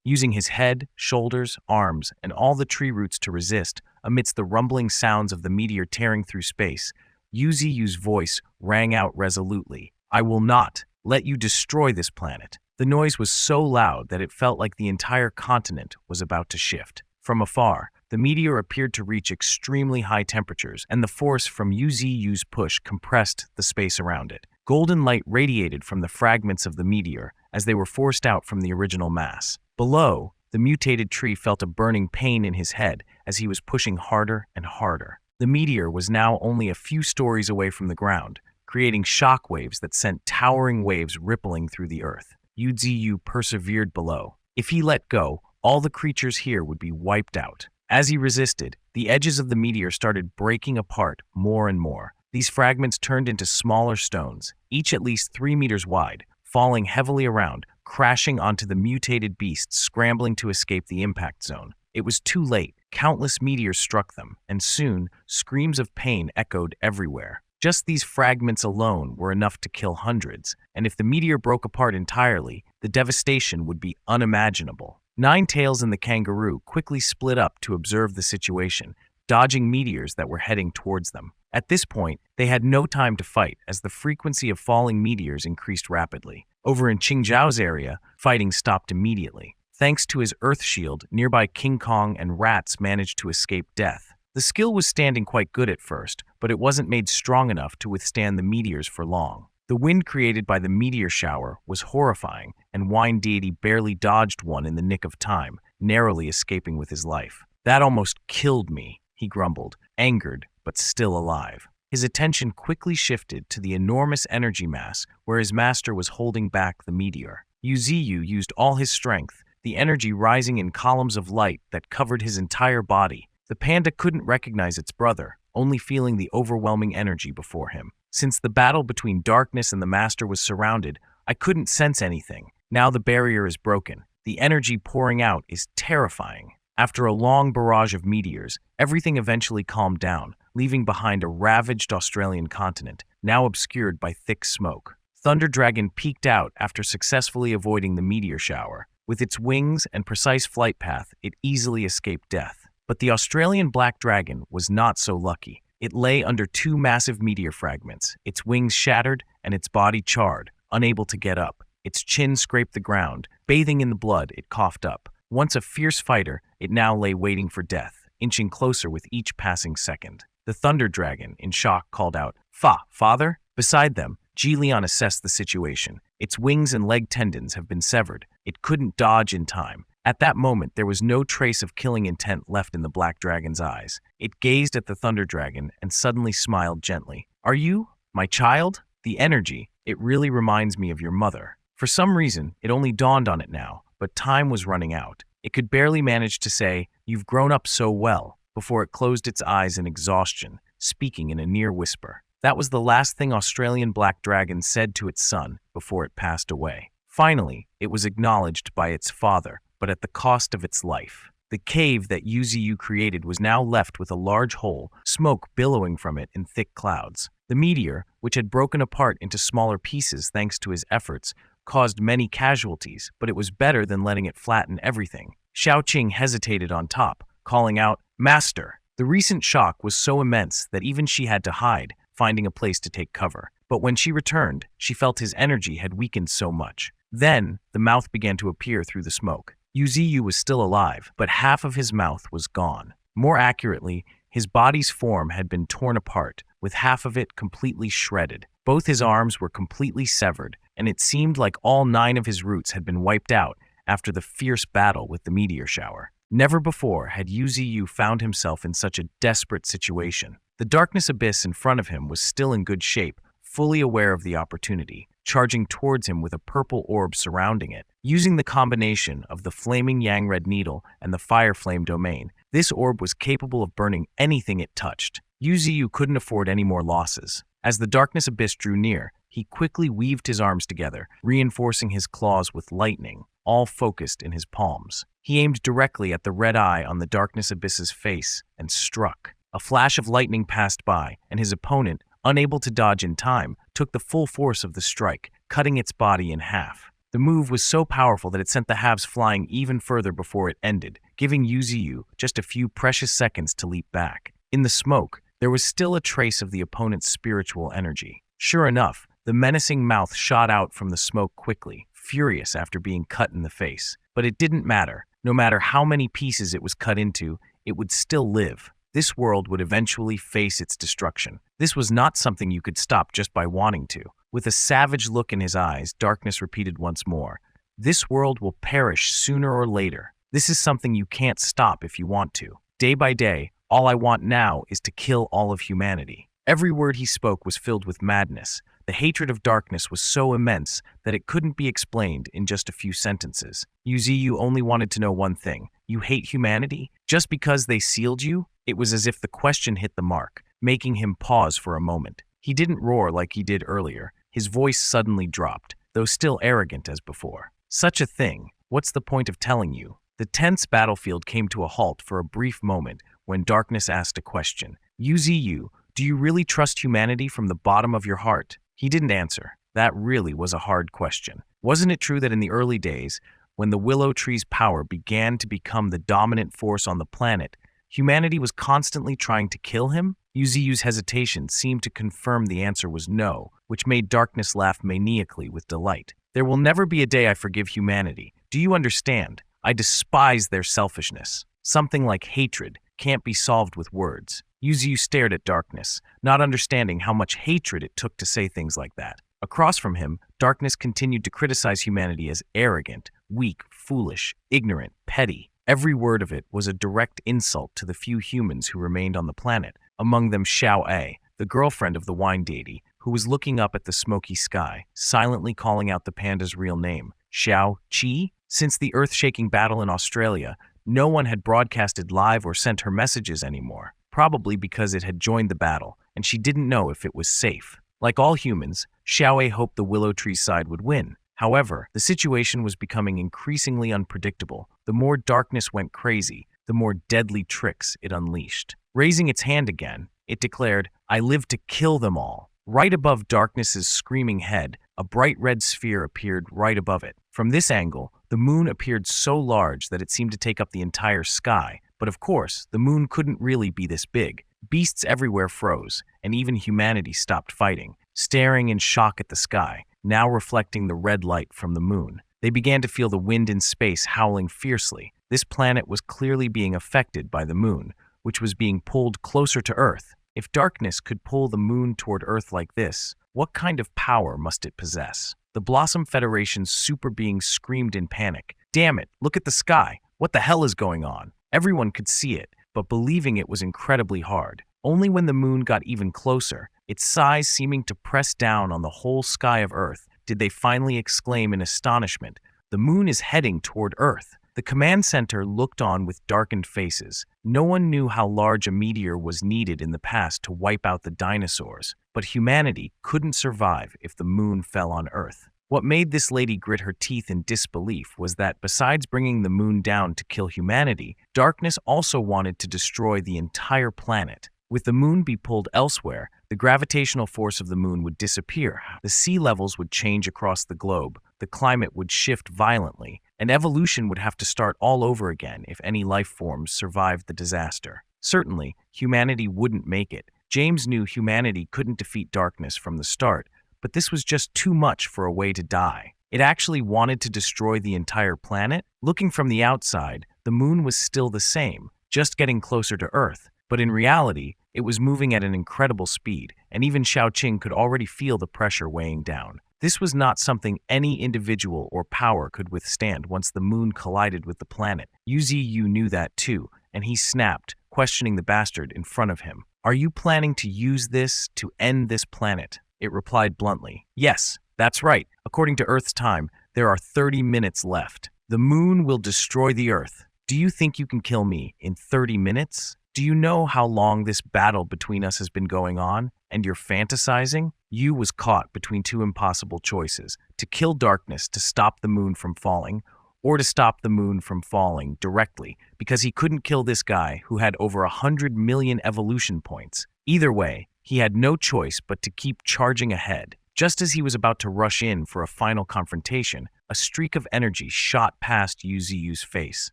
Using his head, shoulders, arms, and all the tree roots to resist, amidst the rumbling sounds of the meteor tearing through space, Yuziyu's voice rang out resolutely. "I will not let you destroy this planet." The noise was so loud that it felt like the entire continent was about to shift. From afar, the meteor appeared to reach extremely high temperatures, and the force from Yuziyu's push compressed the space around it. Golden light radiated from the fragments of the meteor as they were forced out from the original mass. Below, the mutated tree felt a burning pain in his head as he was pushing harder and harder. The meteor was now only a few stories away from the ground, creating shock waves that sent towering waves rippling through the earth. Yuziyu persevered below. If he let go, all the creatures here would be wiped out. As he resisted, the edges of the meteor started breaking apart more and more. These fragments turned into smaller stones, each at least 3 meters wide, falling heavily around, crashing onto the mutated beasts scrambling to escape the impact zone. It was too late. Countless meteors struck them, and soon, screams of pain echoed everywhere. Just these fragments alone were enough to kill hundreds, and if the meteor broke apart entirely, the devastation would be unimaginable. Ninetails and the kangaroo quickly split up to observe the situation, dodging meteors that were heading towards them. At this point, they had no time to fight as the frequency of falling meteors increased rapidly. Over in Qingzhao's area, fighting stopped immediately. Thanks to his earth shield, nearby King Kong and rats managed to escape death. The skill was standing quite good at first, but it wasn't made strong enough to withstand the meteors for long. The wind created by the meteor shower was horrifying, and Wine Deity barely dodged one in the nick of time, narrowly escaping with his life. "That almost killed me," he grumbled, angered but still alive. His attention quickly shifted to the enormous energy mass where his master was holding back the meteor. Yuziyu used all his strength, the energy rising in columns of light that covered his entire body. The panda couldn't recognize its brother, only feeling the overwhelming energy before him. Since the battle between darkness and the master was surrounded, I couldn't sense anything. Now the barrier is broken. The energy pouring out is terrifying. After a long barrage of meteors, everything eventually calmed down, leaving behind a ravaged Australian continent, now obscured by thick smoke. Thunder Dragon peeked out after successfully avoiding the meteor shower. With its wings and precise flight path, it easily escaped death. But the Australian black dragon was not so lucky. It lay under 2 massive meteor fragments, its wings shattered and its body charred, unable to get up. Its chin scraped the ground. Bathing in the blood, it coughed up. Once a fierce fighter, it now lay waiting for death, inching closer with each passing second. The Thunder Dragon, in shock, called out, Father?" Beside them, Ji-Leon assessed the situation. Its wings and leg tendons have been severed. It couldn't dodge in time. At that moment, there was no trace of killing intent left in the black dragon's eyes. It gazed at the Thunder Dragon and suddenly smiled gently. "Are you my child? The energy, it really reminds me of your mother." For some reason, it only dawned on it now, but time was running out. It could barely manage to say, "You've grown up so well," before it closed its eyes in exhaustion, speaking in a near whisper. That was the last thing Australian Black Dragon said to its son before it passed away. Finally, it was acknowledged by its father, but at the cost of its life. The cave that Yuziyu created was now left with a large hole, smoke billowing from it in thick clouds. The meteor, which had broken apart into smaller pieces thanks to his efforts, caused many casualties, but it was better than letting it flatten everything. Xiaoqing hesitated on top, calling out, "Master!" The recent shock was so immense that even she had to hide, finding a place to take cover. But when she returned, she felt his energy had weakened so much. Then, the mouth began to appear through the smoke. Yuziyu was still alive, but half of his mouth was gone. More accurately, his body's form had been torn apart, with half of it completely shredded. Both his arms were completely severed, and it seemed like all 9 of his roots had been wiped out after the fierce battle with the meteor shower. Never before had Yuziyu found himself in such a desperate situation. The darkness abyss in front of him was still in good shape, fully aware of the opportunity, charging towards him with a purple orb surrounding it. Using the combination of the flaming yang red needle and the fire flame domain, this orb was capable of burning anything it touched. Yuziyu couldn't afford any more losses. As the darkness abyss drew near, he quickly weaved his arms together, reinforcing his claws with lightning. all focused in his palms. He aimed directly at the red eye on the darkness abyss's face and struck. A flash of lightning passed by, and his opponent, unable to dodge in time, took the full force of the strike, cutting its body in half. The move was so powerful that it sent the halves flying even further before it ended, giving Yuziyu just a few precious seconds to leap back. In the smoke, there was still a trace of the opponent's spiritual energy. Sure enough, the menacing mouth shot out from the smoke quickly, furious after being cut in the face. But it didn't matter. No matter how many pieces it was cut into, it would still live. This world would eventually face its destruction. This was not something you could stop just by wanting to. With a savage look in his eyes, Darkness repeated once more, "This world will perish sooner or later. This is something you can't stop if you want to. Day by day, all I want now is to kill all of humanity." Every word he spoke was filled with madness. The hatred of Darkness was so immense that it couldn't be explained in just a few sentences. Yuziyu only wanted to know one thing. You hate humanity? Just because they sealed you? It was as if the question hit the mark, making him pause for a moment. He didn't roar like he did earlier. His voice suddenly dropped, though still arrogant as before. "Such a thing. What's the point of telling you?" The tense battlefield came to a halt for a brief moment when Darkness asked a question. "Yuziyu, do you really trust humanity from the bottom of your heart?" He didn't answer. That really was a hard question. Wasn't it true that in the early days, when the willow tree's power began to become the dominant force on the planet, humanity was constantly trying to kill him? Yuziyu's hesitation seemed to confirm the answer was no, which made Darkness laugh maniacally with delight. "There will never be a day I forgive humanity. Do you understand? I despise their selfishness. Something like hatred can't be solved with words." Yuziyu stared at Darkness, not understanding how much hatred it took to say things like that. Across from him, Darkness continued to criticize humanity as arrogant, weak, foolish, ignorant, petty. Every word of it was a direct insult to the few humans who remained on the planet, among them Xiao-A, the girlfriend of the wine deity, who was looking up at the smoky sky, silently calling out the panda's real name, Xiao-Qi. Since the earth-shaking battle in Australia, no one had broadcasted live or sent her messages anymore, probably because it had joined the battle, and she didn't know if it was safe. Like all humans, Xiao-A hoped the willow tree's side would win. However, the situation was becoming increasingly unpredictable. The more Darkness went crazy, the more deadly tricks it unleashed. Raising its hand again, it declared, "I live to kill them all." Right above Darkness's screaming head, a bright red sphere appeared right above it. From this angle, the moon appeared so large that it seemed to take up the entire sky. But of course, the moon couldn't really be this big. Beasts everywhere froze, and even humanity stopped fighting, staring in shock at the sky, now reflecting the red light from the moon. They began to feel the wind in space howling fiercely. This planet was clearly being affected by the moon, which was being pulled closer to Earth. If Darkness could pull the moon toward Earth like this, what kind of power must it possess? The Blossom Federation's super being screamed in panic. "Damn it, look at the sky! What the hell is going on?" Everyone could see it, but believing it was incredibly hard. Only when the moon got even closer, its size seeming to press down on the whole sky of Earth, did they finally exclaim in astonishment, "The moon is heading toward Earth." The command center looked on with darkened faces. No one knew how large a meteor was needed in the past to wipe out the dinosaurs, but humanity couldn't survive if the moon fell on Earth. What made this lady grit her teeth in disbelief was that, besides bringing the moon down to kill humanity, Darkness also wanted to destroy the entire planet. With the moon be pulled elsewhere, the gravitational force of the moon would disappear, the sea levels would change across the globe, the climate would shift violently, and evolution would have to start all over again if any life forms survived the disaster. Certainly, humanity wouldn't make it. James knew humanity couldn't defeat Darkness from the start, but this was just too much for a way to die. It actually wanted to destroy the entire planet? Looking from the outside, the moon was still the same, just getting closer to Earth. But in reality, it was moving at an incredible speed, and even Xiaoqing could already feel the pressure weighing down. This was not something any individual or power could withstand once the moon collided with the planet. Yuziyu knew that too, and he snapped, questioning the bastard in front of him. "Are you planning to use this to end this planet?" It replied bluntly. "Yes, that's right. According to Earth's time, there are 30 minutes left. The moon will destroy the Earth. Do you think you can kill me in 30 minutes? Do you know how long this battle between us has been going on? And you're fantasizing?" Yu was caught between two impossible choices: to kill Darkness to stop the moon from falling, or to stop the moon from falling directly, because he couldn't kill this guy who had over 100 million evolution points. Either way, he had no choice but to keep charging ahead. Just as he was about to rush in for a final confrontation, a streak of energy shot past Yuziu's face,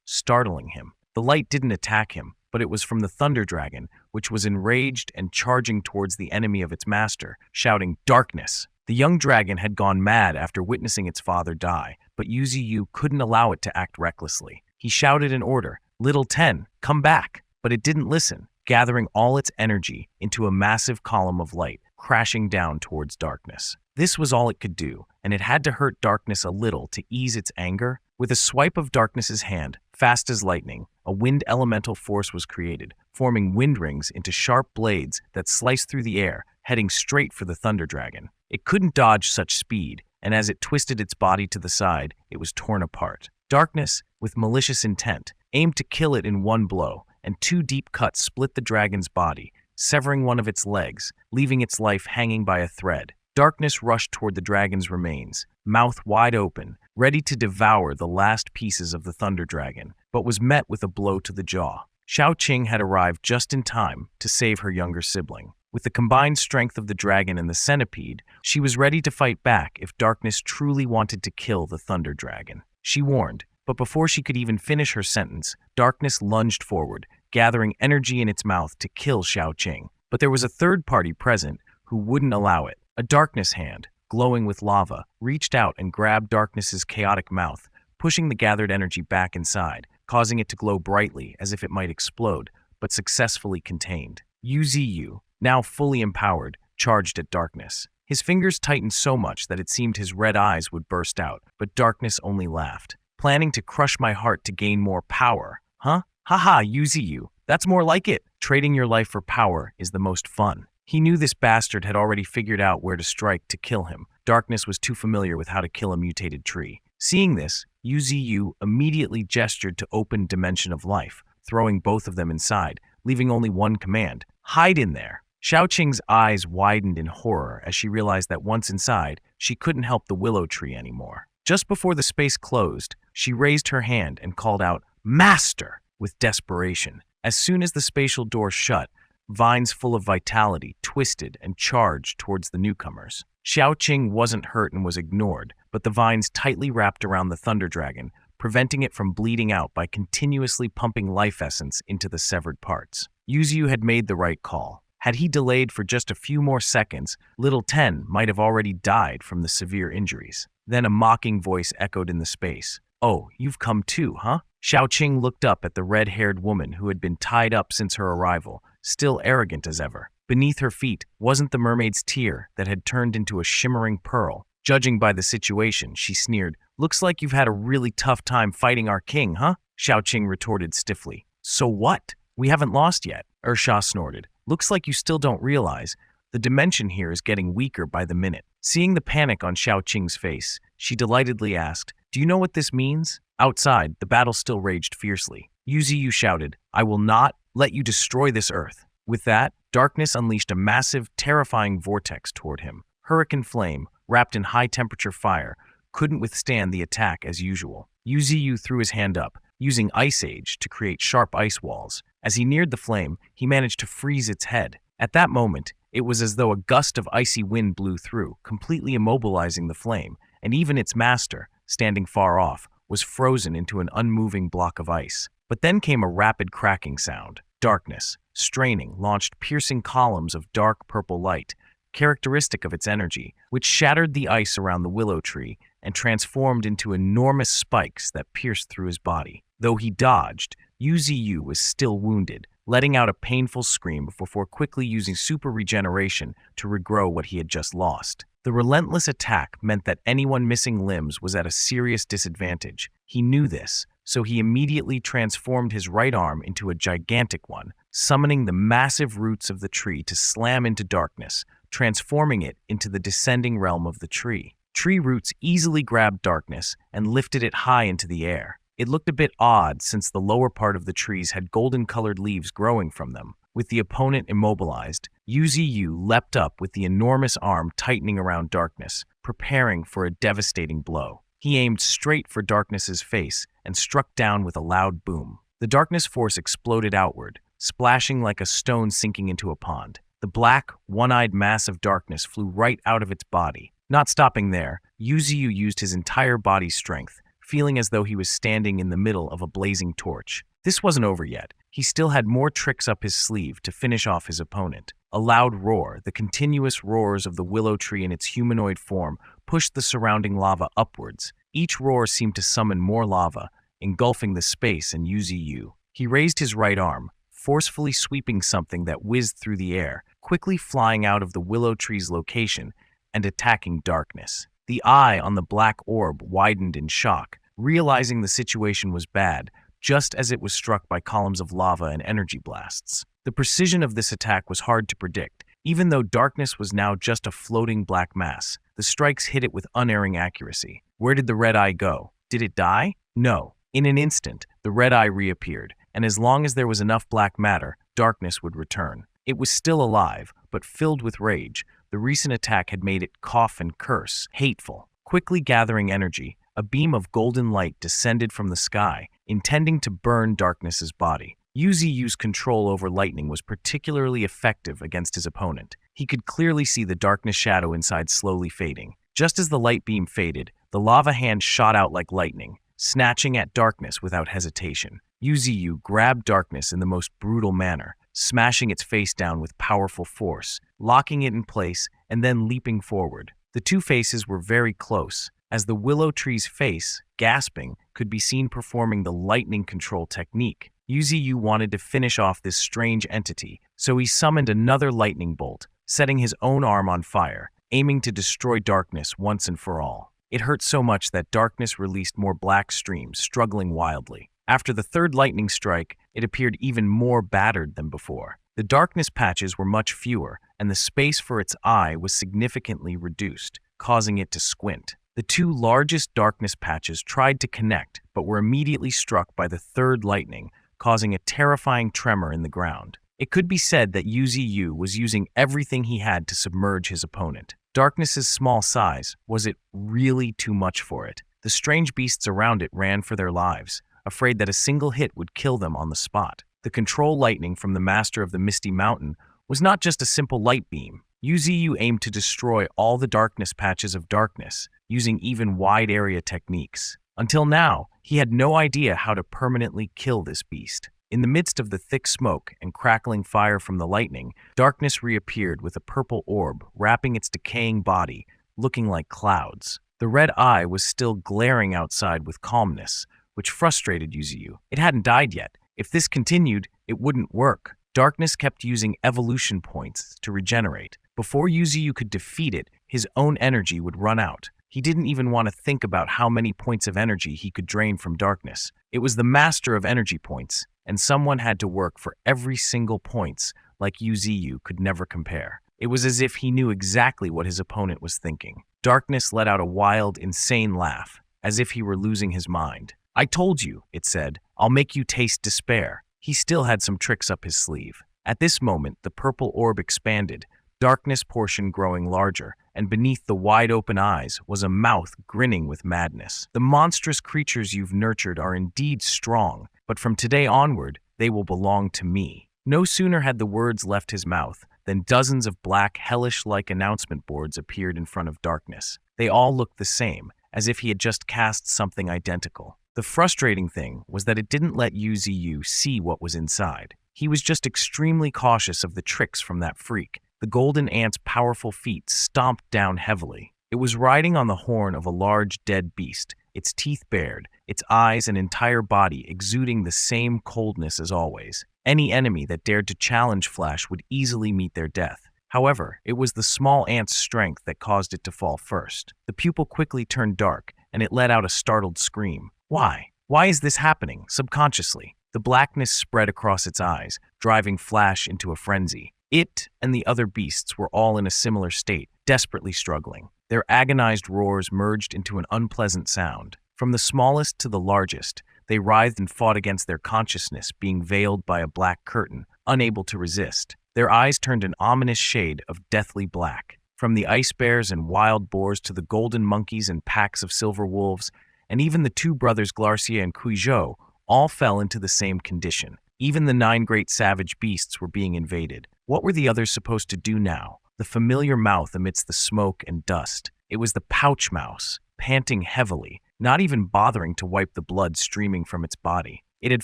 startling him. The light didn't attack him, but it was from the Thunder Dragon, which was enraged and charging towards the enemy of its master, shouting, "Darkness!" The young dragon had gone mad after witnessing its father die, but Yuziu couldn't allow it to act recklessly. He shouted an order, "Little Ten, come back!" But it didn't listen, gathering all its energy into a massive column of light, crashing down towards darkness. This was all it could do, and it had to hurt darkness a little to ease its anger. With a swipe of darkness's hand, fast as lightning, a wind elemental force was created, forming wind rings into sharp blades that sliced through the air, heading straight for the Thunder Dragon. It couldn't dodge such speed, and as it twisted its body to the side, it was torn apart. Darkness, with malicious intent, aimed to kill it in one blow, and two deep cuts split the dragon's body, severing one of its legs, leaving its life hanging by a thread. Darkness rushed toward the dragon's remains, mouth wide open, ready to devour the last pieces of the Thunder Dragon, but was met with a blow to the jaw. Xiao Qing had arrived just in time to save her younger sibling. With the combined strength of the dragon and the centipede, she was ready to fight back if Darkness truly wanted to kill the Thunder Dragon. She warned, but before she could even finish her sentence, Darkness lunged forward, gathering energy in its mouth to kill Xiao Qing. But there was a third party present who wouldn't allow it. A darkness hand, glowing with lava, reached out and grabbed Darkness's chaotic mouth, pushing the gathered energy back inside, causing it to glow brightly as if it might explode, but successfully contained. Yuziu, now fully empowered, charged at Darkness. His fingers tightened so much that it seemed his red eyes would burst out, but Darkness only laughed. "Planning to crush my heart to gain more power, huh? Haha, Yuziu, that's more like it. Trading your life for power is the most fun." He knew this bastard had already figured out where to strike to kill him. Darkness was too familiar with how to kill a mutated tree. Seeing this, Yuziu immediately gestured to open Dimension of Life, throwing both of them inside, leaving only one command: "Hide in there." Xiao Qing's eyes widened in horror as she realized that once inside, she couldn't help the willow tree anymore. Just before the space closed, she raised her hand and called out, "Master!" with desperation. As soon as the spatial door shut, vines full of vitality twisted and charged towards the newcomers. Xiao Qing wasn't hurt and was ignored, but the vines tightly wrapped around the Thunder Dragon, preventing it from bleeding out by continuously pumping life essence into the severed parts. Yuziu had made the right call. Had he delayed for just a few more seconds, Little Ten might have already died from the severe injuries. Then a mocking voice echoed in the space. "Oh, you've come too, huh?" Xiao Qing looked up at the red-haired woman who had been tied up since her arrival, still arrogant as ever. Beneath her feet wasn't the mermaid's tear that had turned into a shimmering pearl. Judging by the situation, she sneered, "Looks like you've had a really tough time fighting our king, huh?" Xiao Qing retorted stiffly. "So what? We haven't lost yet," Ursha snorted. "Looks like you still don't realize. The dimension here is getting weaker by the minute." Seeing the panic on Xiao Qing's face, she delightedly asked, "Do you know what this means?" Outside, the battle still raged fiercely. Yuziu shouted, "I will not let you destroy this earth." With that, Darkness unleashed a massive, terrifying vortex toward him. Hurricane Flame, wrapped in high-temperature fire, couldn't withstand the attack as usual. Yuziu threw his hand up, using Ice Age to create sharp ice walls. As he neared the flame, he managed to freeze its head. At that moment, it was as though a gust of icy wind blew through, completely immobilizing the flame, and even its master, standing far off, was frozen into an unmoving block of ice. But then came a rapid cracking sound. Darkness, straining, launched piercing columns of dark purple light, characteristic of its energy, which shattered the ice around the willow tree and transformed into enormous spikes that pierced through his body. Though he dodged, Yuziu was still wounded, letting out a painful scream before quickly using super regeneration to regrow what he had just lost. The relentless attack meant that anyone missing limbs was at a serious disadvantage. He knew this, so he immediately transformed his right arm into a gigantic one, summoning the massive roots of the tree to slam into Darkness, transforming it into the descending realm of the tree. Tree roots easily grabbed Darkness and lifted it high into the air. It looked a bit odd since the lower part of the trees had golden-colored leaves growing from them. With the opponent immobilized, Yuziu leapt up with the enormous arm tightening around Darkness, preparing for a devastating blow. He aimed straight for Darkness's face and struck down with a loud boom. The Darkness force exploded outward, splashing like a stone sinking into a pond. The black, one-eyed mass of darkness flew right out of its body. Not stopping there, Yuziu used his entire body's strength, feeling as though he was standing in the middle of a blazing torch. This wasn't over yet. He still had more tricks up his sleeve to finish off his opponent. A loud roar, the continuous roars of the willow tree in its humanoid form, pushed the surrounding lava upwards. Each roar seemed to summon more lava, engulfing the space and Yuziu. He raised his right arm, forcefully sweeping something that whizzed through the air, quickly flying out of the willow tree's location and attacking Darkness. The eye on the black orb widened in shock, realizing the situation was bad, just as it was struck by columns of lava and energy blasts. The precision of this attack was hard to predict. Even though Darkness was now just a floating black mass, the strikes hit it with unerring accuracy. Where did the red eye go? Did it die? No. In an instant, the red eye reappeared, and as long as there was enough black matter, Darkness would return. It was still alive, but filled with rage. The recent attack had made it cough and curse, hateful. Quickly gathering energy, a beam of golden light descended from the sky, intending to burn Darkness's body. Yuziu's control over lightning was particularly effective against his opponent. He could clearly see the darkness shadow inside slowly fading. Just as the light beam faded, the lava hand shot out like lightning, snatching at Darkness without hesitation. Yuziu grabbed Darkness in the most brutal manner, smashing its face down with powerful force, locking it in place, and then leaping forward. The two faces were very close, as the willow tree's face, gasping, could be seen performing the lightning control technique. Yuziu wanted to finish off this strange entity, so he summoned another lightning bolt, setting his own arm on fire, aiming to destroy Darkness once and for all. It hurt so much that Darkness released more black streams, struggling wildly. After the third lightning strike, it appeared even more battered than before. The darkness patches were much fewer, and the space for its eye was significantly reduced, causing it to squint. The two largest darkness patches tried to connect, but were immediately struck by the third lightning, causing a terrifying tremor in the ground. It could be said that Yuziu was using everything he had to submerge his opponent. Darkness's small size, was it really too much for it? The strange beasts around it ran for their lives, afraid that a single hit would kill them on the spot. The control lightning from the master of the Misty Mountain was not just a simple light beam. Yuziu aimed to destroy all the darkness patches of darkness, using even wide area techniques. Until now, he had no idea how to permanently kill this beast. In the midst of the thick smoke and crackling fire from the lightning, Darkness reappeared with a purple orb wrapping its decaying body, looking like clouds. The red eye was still glaring outside with calmness, which frustrated Yuziu. It hadn't died yet. If this continued, it wouldn't work. Darkness kept using evolution points to regenerate. Before Yuziu could defeat it, his own energy would run out. He didn't even want to think about how many points of energy he could drain from Darkness. It was the master of energy points, and someone had to work for every single points like Yuziu could never compare. It was as if he knew exactly what his opponent was thinking. Darkness let out a wild, insane laugh, as if he were losing his mind. "I told you," it said, "I'll make you taste despair." He still had some tricks up his sleeve. At this moment, the purple orb expanded, Darkness portion growing larger, and beneath the wide-open eyes was a mouth grinning with madness. "The monstrous creatures you've nurtured are indeed strong, but from today onward, they will belong to me." No sooner had the words left his mouth than dozens of black, hellish-like announcement boards appeared in front of Darkness. They all looked the same, as if he had just cast something identical. The frustrating thing was that it didn't let Yuziu see what was inside. He was just extremely cautious of the tricks from that freak. The golden ant's powerful feet stomped down heavily. It was riding on the horn of a large dead beast, its teeth bared, its eyes and entire body exuding the same coldness as always. Any enemy that dared to challenge Flash would easily meet their death. However, it was the small ant's strength that caused it to fall first. The pupil quickly turned dark, and it let out a startled scream. Why? Why is this happening? Subconsciously, the blackness spread across its eyes, driving Flash into a frenzy. It and the other beasts were all in a similar state, desperately struggling. Their agonized roars merged into an unpleasant sound. From the smallest to the largest, they writhed and fought against their consciousness being veiled by a black curtain, unable to resist. Their eyes turned an ominous shade of deathly black. From the ice bears and wild boars to the golden monkeys and packs of silver wolves, and even the two brothers Glacier and Cuigeot all fell into the same condition. Even the 9 great savage beasts were being invaded. What were the others supposed to do now? The familiar mouth amidst the smoke and dust. It was the pouch mouse, panting heavily, not even bothering to wipe the blood streaming from its body. It had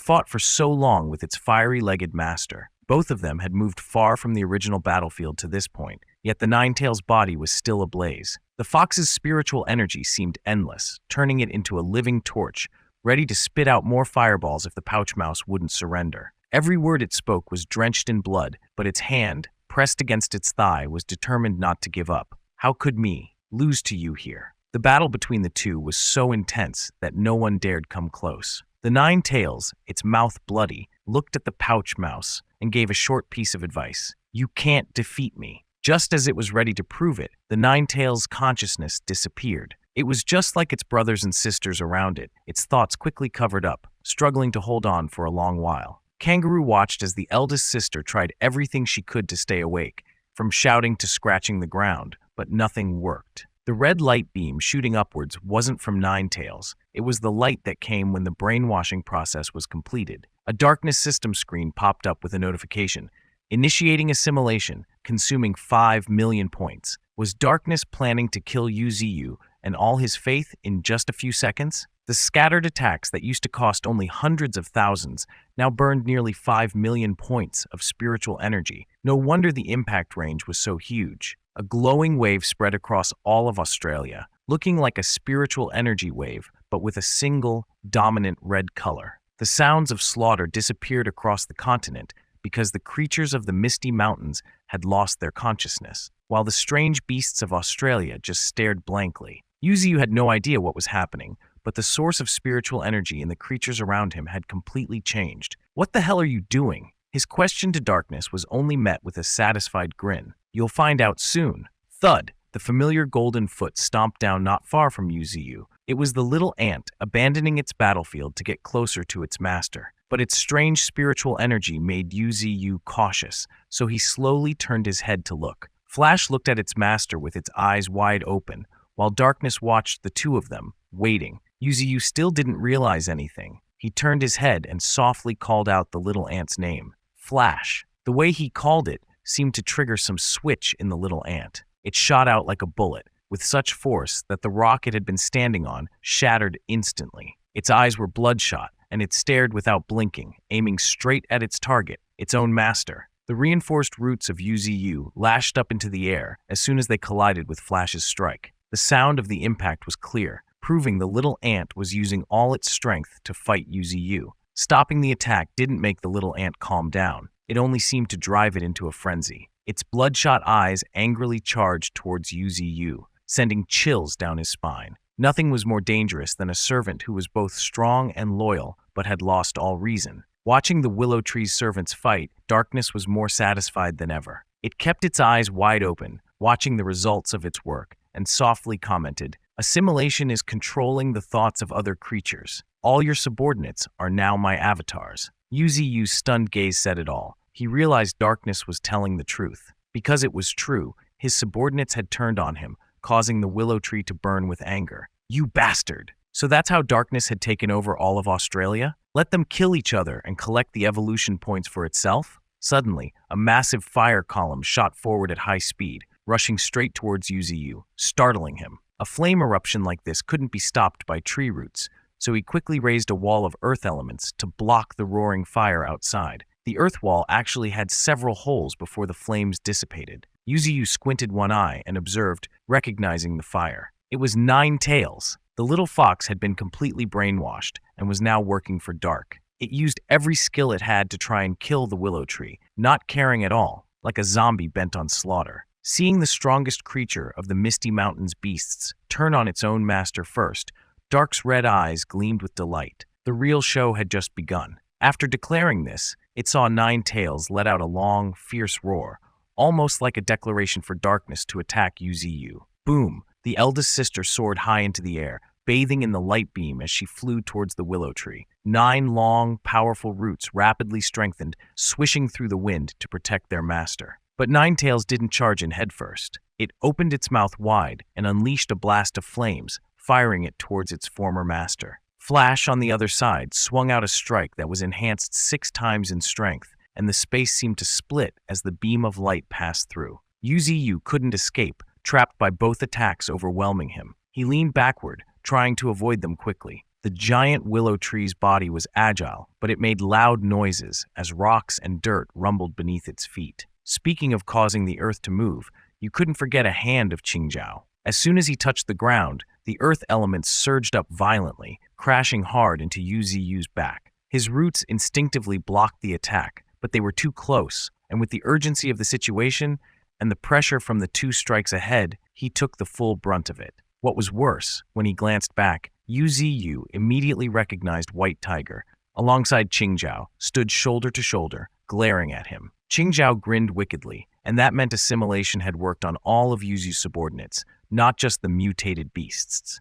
fought for so long with its fiery-legged master. Both of them had moved far from the original battlefield to this point, yet the Ninetails' body was still ablaze. The fox's spiritual energy seemed endless, turning it into a living torch, ready to spit out more fireballs if the pouch mouse wouldn't surrender. Every word it spoke was drenched in blood, but its hand, pressed against its thigh, was determined not to give up. How could me lose to you here? The battle between the two was so intense that no one dared come close. The Ninetails, its mouth bloody, looked at the pouch mouse and gave a short piece of advice. You can't defeat me. Just as it was ready to prove it, the Ninetails' consciousness disappeared. It was just like its brothers and sisters around it, its thoughts quickly covered up, struggling to hold on for a long while. Kangaroo watched as the eldest sister tried everything she could to stay awake, from shouting to scratching the ground, but nothing worked. The red light beam shooting upwards wasn't from Ninetails. It was the light that came when the brainwashing process was completed. A darkness system screen popped up with a notification. Initiating assimilation, consuming 5 million points. Was Darkness planning to kill UZU and all his faith in just a few seconds? The scattered attacks that used to cost only hundreds of thousands now burned nearly 5 million points of spiritual energy. No wonder the impact range was so huge. A glowing wave spread across all of Australia, looking like a spiritual energy wave, but with a single, dominant red color. The sounds of slaughter disappeared across the continent because the creatures of the Misty Mountains had lost their consciousness, while the strange beasts of Australia just stared blankly. Yuzu had no idea what was happening, but the source of spiritual energy in the creatures around him had completely changed. What the hell are you doing? His question to Darkness was only met with a satisfied grin. You'll find out soon. Thud! The familiar golden foot stomped down not far from Yuzu. It was the little ant abandoning its battlefield to get closer to its master. But its strange spiritual energy made Yuzu cautious, so he slowly turned his head to look. Flash looked at its master with its eyes wide open, while Darkness watched the two of them, waiting. Yuzu still didn't realize anything. He turned his head and softly called out the little ant's name. Flash. The way he called it seemed to trigger some switch in the little ant. It shot out like a bullet, with such force that the rock it had been standing on shattered instantly. Its eyes were bloodshot, and it stared without blinking, aiming straight at its target, its own master. The reinforced roots of UZU lashed up into the air as soon as they collided with Flash's strike. The sound of the impact was clear, proving the little ant was using all its strength to fight UZU. Stopping the attack didn't make the little ant calm down. It only seemed to drive it into a frenzy. Its bloodshot eyes angrily charged towards UZU, sending chills down his spine. Nothing was more dangerous than a servant who was both strong and loyal, but had lost all reason. Watching the willow tree's servants fight, Darkness was more satisfied than ever. It kept its eyes wide open, watching the results of its work, and softly commented, "Assimilation is controlling the thoughts of other creatures. All your subordinates are now my avatars." Yuzu's stunned gaze said it all. He realized Darkness was telling the truth. Because it was true, his subordinates had turned on him, causing the willow tree to burn with anger. You bastard! So that's how Darkness had taken over all of Australia? Let them kill each other and collect the evolution points for itself? Suddenly, a massive fire column shot forward at high speed, rushing straight towards Yuzu, startling him. A flame eruption like this couldn't be stopped by tree roots, so he quickly raised a wall of earth elements to block the roaring fire outside. The earth wall actually had several holes before the flames dissipated. Yuzu squinted one eye and observed, recognizing the fire. It was Ninetails. The little fox had been completely brainwashed and was now working for Dark. It used every skill it had to try and kill the willow tree, not caring at all, like a zombie bent on slaughter. Seeing the strongest creature of the Misty Mountains beasts turn on its own master first, Dark's red eyes gleamed with delight. The real show had just begun. After declaring this, it saw Ninetails let out a long, fierce roar, almost like a declaration for Darkness to attack Yuzu. Boom! The eldest sister soared high into the air, bathing in the light beam as she flew towards the willow tree. 9 long, powerful roots rapidly strengthened, swishing through the wind to protect their master. But Ninetails didn't charge in headfirst. It opened its mouth wide and unleashed a blast of flames, firing it towards its former master. Flash, on the other side, swung out a strike that was enhanced 6 times in strength, and the space seemed to split as the beam of light passed through. Yuziyu couldn't escape, trapped by both attacks overwhelming him. He leaned backward, trying to avoid them quickly. The giant willow tree's body was agile, but it made loud noises as rocks and dirt rumbled beneath its feet. Speaking of causing the earth to move, you couldn't forget a hand of Qingzhao. As soon as he touched the ground, the earth elements surged up violently, crashing hard into Yuziyu's back. His roots instinctively blocked the attack, but they were too close, and with the urgency of the situation and the pressure from the 2 strikes ahead, he took the full brunt of it. What was worse, when he glanced back, Yuziyu immediately recognized White Tiger. Alongside Qingzhao, stood shoulder to shoulder, glaring at him. Qingzhao grinned wickedly, and that meant assimilation had worked on all of Yuziyu's subordinates, not just the mutated beasts.